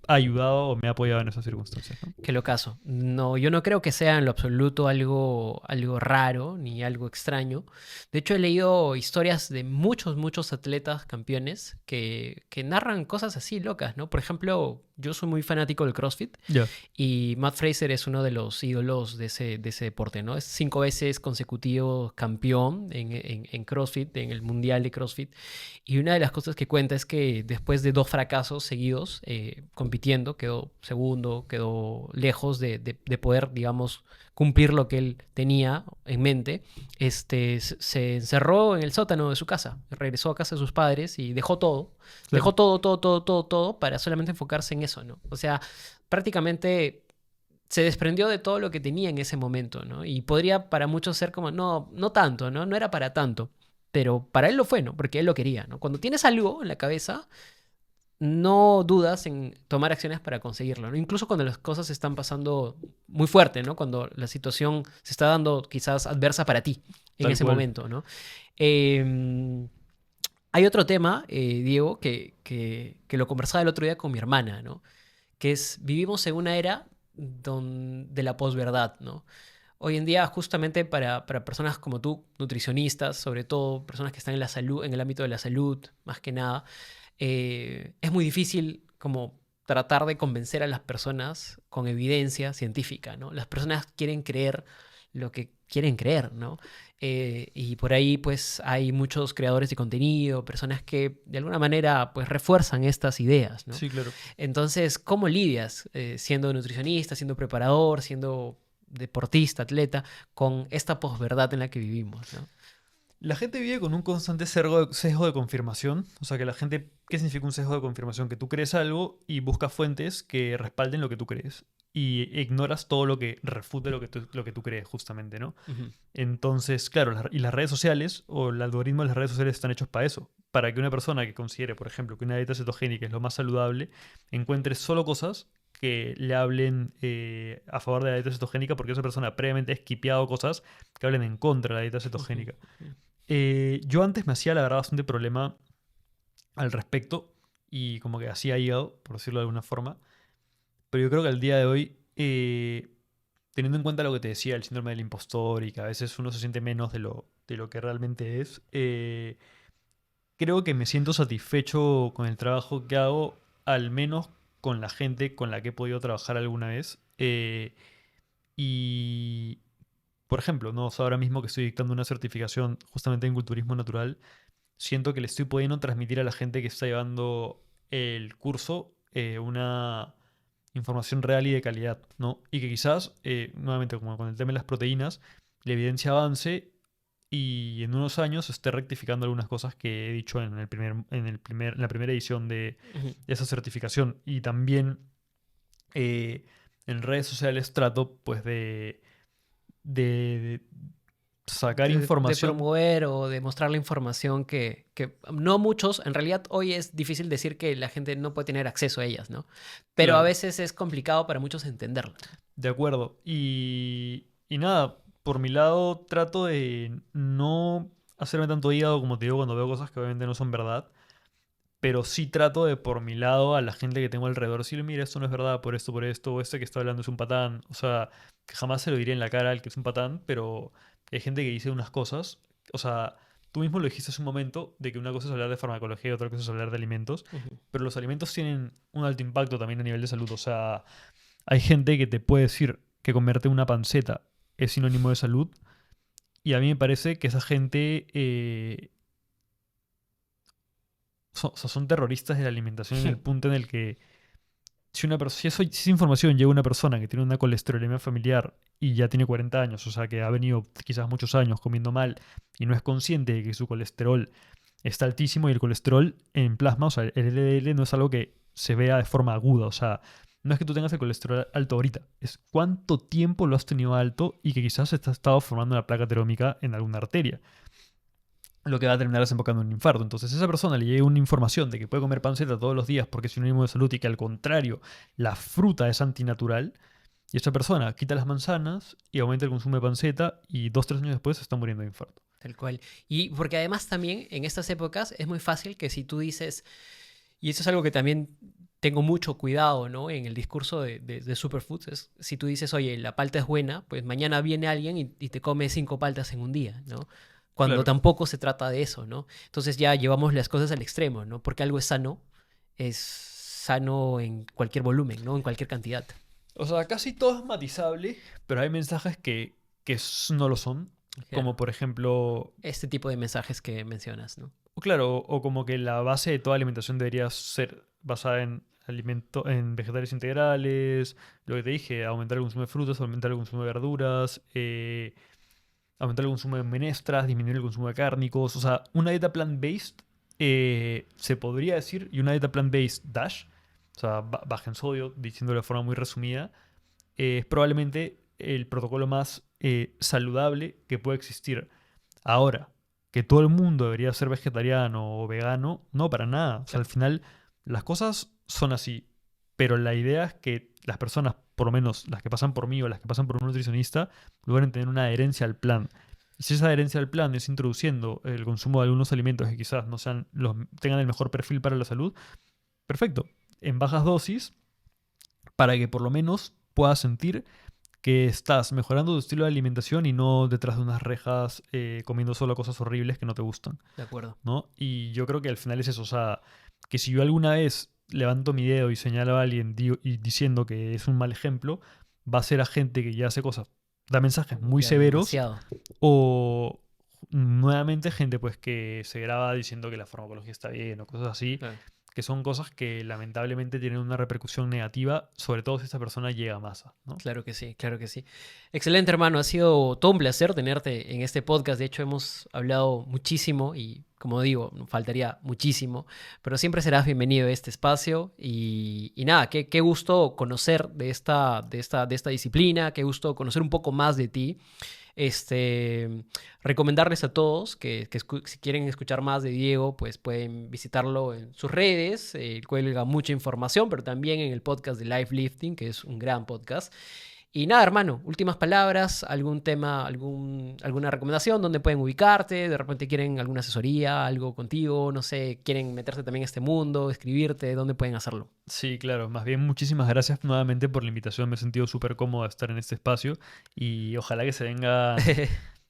ha ayudado o me ha apoyado en esas circunstancias, ¿no? Que lo caso. No, yo no creo que sea en lo absoluto algo raro ni algo extraño. De hecho, he leído historias de muchos atletas campeones que narran cosas así locas, ¿no? Por ejemplo, yo soy muy fanático del CrossFit Ya, y Matt Fraser es uno de los ídolos de ese deporte, ¿no? Es 5 veces consecutivo campeón en CrossFit, en el Mundial de CrossFit. Y una de las cosas que cuenta es que después de 2 fracasos seguidos compitiendo, quedó segundo, quedó lejos de poder, digamos, cumplir lo que él tenía en mente. Se encerró en el sótano de su casa, regresó a casa de sus padres y dejó todo. claro. Dejó todo para solamente enfocarse en eso, ¿no? O sea, prácticamente se desprendió de todo lo que tenía en ese momento, ¿no? Y podría para muchos ser como, no, no tanto, ¿no? No era para tanto. Pero para él lo fue, ¿no? Porque él lo quería, ¿no? Cuando tienes algo en la cabeza, no dudas en tomar acciones para conseguirlo, ¿no? Incluso cuando las cosas están pasando muy fuerte, ¿no? Cuando la situación se está dando quizás adversa para ti en Tal ese cual. momento, ¿no? Eh, Hay otro tema, Diego, que lo conversaba el otro día con mi hermana, ¿no? Que es, vivimos en una era de la posverdad, ¿no? Hoy en día, justamente para personas como tú, nutricionistas, sobre todo personas que están en la salud, en el ámbito de la salud, más que nada, es muy difícil como tratar de convencer a las personas con evidencia científica, ¿no? Las personas quieren creer lo que quieren creer, ¿no? Y por ahí pues hay muchos creadores de contenido, personas que de alguna manera pues refuerzan estas ideas, ¿no? Sí, claro. Entonces, ¿cómo lidias siendo nutricionista, siendo preparador, siendo deportista, atleta, con esta posverdad en la que vivimos, ¿no? La gente vive con un constante sesgo de confirmación. O sea, que la gente, ¿qué significa un sesgo de confirmación? Que tú crees algo y buscas fuentes que respalden lo que tú crees. Y ignoras todo lo que refute lo que tú crees, justamente, ¿no? Ujú, Entonces, claro, y las redes sociales o el algoritmo de las redes sociales están hechos para eso. Para que una persona que considere, por ejemplo, que una dieta cetogénica es lo más saludable, encuentre solo cosas que le hablen a favor de la dieta cetogénica, porque esa persona previamente ha esquipeado cosas que hablen en contra de la dieta ujú, cetogénica. ujú. Yo antes me hacía, la verdad, bastante problema al respecto y como que hacía hígado, por decirlo de alguna forma. Pero yo creo que al día de hoy, teniendo en cuenta lo que te decía, el síndrome del impostor y que a veces uno se siente menos de lo que realmente es, creo que me siento satisfecho con el trabajo que hago, al menos con la gente con la que he podido trabajar alguna vez. Y, por ejemplo, ¿no? O sea, ahora mismo que estoy dictando una certificación justamente en culturismo natural, siento que le estoy pudiendo transmitir a la gente que está llevando el curso una información real y de calidad, ¿no? Y que quizás, nuevamente, como con el tema de las proteínas, la evidencia avance y en unos años esté rectificando algunas cosas que he dicho en la primera edición de Ujú. esa certificación. Y también eh, en redes sociales trato, pues, de sacar De información. promover o de mostrar la información que no muchos, en realidad hoy es difícil decir que la gente no puede tener acceso a ellas, ¿no? Pero a Claro. veces es complicado para muchos entenderla. De acuerdo. Y nada, por mi lado trato de no hacerme tanto hígado como te digo cuando veo cosas que obviamente no son verdad, pero sí trato de por mi lado a la gente que tengo alrededor decirle, mira, esto no es verdad por esto, o este que está hablando es un patán. O sea, que jamás se lo diré en la cara al que es un patán, pero hay gente que dice unas cosas. O sea, tú mismo lo dijiste hace un momento de que una cosa es hablar de farmacología y otra cosa es hablar de alimentos, Ujú. pero los alimentos tienen un alto impacto también a nivel de salud. O sea, hay gente que te puede decir que comerte una panceta es sinónimo de salud y a mí me parece que esa gente o sea, son terroristas de la alimentación en el punto en el que si esa información llega a una persona que tiene una colesterolemia familiar y ya tiene 40 años, o sea que ha venido quizás muchos años comiendo mal y no es consciente de que su colesterol está altísimo y el colesterol en plasma, o sea, el LDL no es algo que se vea de forma aguda, o sea, no es que tú tengas el colesterol alto ahorita, es cuánto tiempo lo has tenido alto y que quizás te ha estado formando una placa aterómica en alguna arteria, lo que va a terminar desembocando en un infarto. Entonces, a esa persona le llega una información de que puede comer panceta todos los días porque es sinónimo de salud y que al contrario, la fruta es antinatural, y esa persona quita las manzanas y aumenta el consumo de panceta y 2, 3 años después se está muriendo de infarto. Tal cual. Y porque además también en estas épocas es muy fácil que si tú dices, y eso es algo que también tengo mucho cuidado, ¿no? En el discurso de superfoods. Si tú dices, oye, la palta es buena, pues mañana viene alguien y te come 5 paltas en un día, ¿no? Cuando Claro. tampoco se trata de eso, ¿no? Entonces ya llevamos las cosas al extremo, ¿no? Porque algo es sano en cualquier volumen, ¿no? En cualquier cantidad. O sea, casi todo es matizable, pero hay mensajes que no lo son. Como Claro. por ejemplo, Este tipo de mensajes que mencionas, ¿no? o claro, o como que la base de toda alimentación debería ser basada en vegetales integrales, lo que te dije, aumentar el consumo de frutas, aumentar el consumo de verduras, aumentar el consumo de menestras, disminuir el consumo de cárnicos. O sea, una dieta plant-based se podría decir, y una dieta plant-based dash, o sea, baja en sodio, diciéndolo de forma muy resumida, es probablemente el protocolo más saludable que puede existir. Ahora, que todo el mundo debería ser vegetariano o vegano, no, para nada. O sea, al Claro. final las cosas son así. Pero la idea es que las personas, por lo menos las que pasan por mí o las que pasan por un nutricionista, logren tener una adherencia al plan. Y si esa adherencia al plan es introduciendo el consumo de algunos alimentos que quizás no sean tengan el mejor perfil para la salud, perfecto. En bajas dosis, para que por lo menos puedas sentir que estás mejorando tu estilo de alimentación y no detrás de unas rejas comiendo solo cosas horribles que no te gustan, De acuerdo. ¿no? Y yo creo que al final es eso, o sea, que si yo alguna vez levanto mi dedo y señalo a alguien y diciendo que es un mal ejemplo, va a ser a gente que ya hace cosas, da mensajes muy Ya severos demasiado. o nuevamente gente pues que se graba diciendo que la farmacología está bien o cosas así, Claro. que son cosas que lamentablemente tienen una repercusión negativa, sobre todo si esta persona llega a masa, ¿no? Claro que sí, claro que sí. Excelente, hermano. Ha sido todo un placer tenerte en este podcast. De hecho, hemos hablado muchísimo y, como digo, nos faltaría muchísimo, pero siempre serás bienvenido a este espacio. Y nada, qué gusto conocer de esta disciplina, qué gusto conocer un poco más de ti. Recomendarles a todos que si quieren escuchar más de Diego, pues pueden visitarlo en sus redes. Él cuelga mucha información, pero también en el podcast de Life Lifting, que es un gran podcast. Y nada, hermano, últimas palabras, algún tema, alguna recomendación, dónde pueden ubicarte, de repente quieren alguna asesoría, algo contigo, no sé, quieren meterse también a este mundo, escribirte, dónde pueden hacerlo. Sí, claro. Más bien, muchísimas gracias nuevamente por la invitación. Me he sentido súper cómodo de estar en este espacio y ojalá que se vengan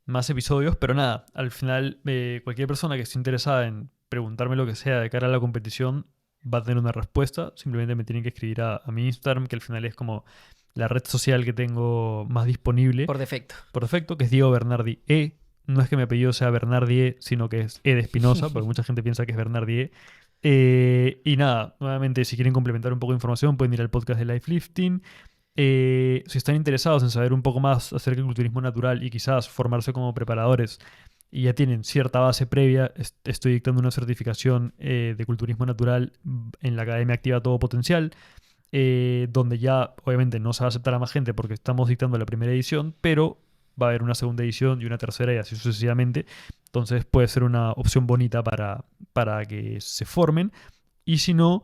más episodios. Pero nada, al final, cualquier persona que esté interesada en preguntarme lo que sea de cara a la competición va a tener una respuesta. Simplemente me tienen que escribir a mi Instagram, que al final es como la red social que tengo más disponible Por defecto. por defecto, que es Diego Bernardi E. No es que mi apellido sea Bernardi, sino que es E de Espinosa, porque mucha gente piensa que es Bernardi E. Y nada, nuevamente, si quieren complementar un poco de información, pueden ir al podcast de Life Lifting. Si están interesados en saber un poco más acerca del culturismo natural y quizás formarse como preparadores y ya tienen cierta base previa, estoy dictando una certificación de culturismo natural en la Academia Activa Todo Potencial, donde ya obviamente no se va a aceptar a más gente porque estamos dictando la primera edición, pero va a haber una segunda edición y una tercera y así sucesivamente. Entonces puede ser una opción bonita para que se formen. Y si no,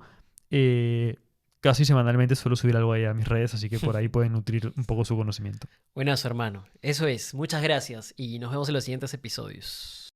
casi semanalmente suelo subir algo ahí a mis redes, así que por ahí pueden nutrir un poco su conocimiento. Buenas, hermano. Eso es. Muchas gracias y nos vemos en los siguientes episodios.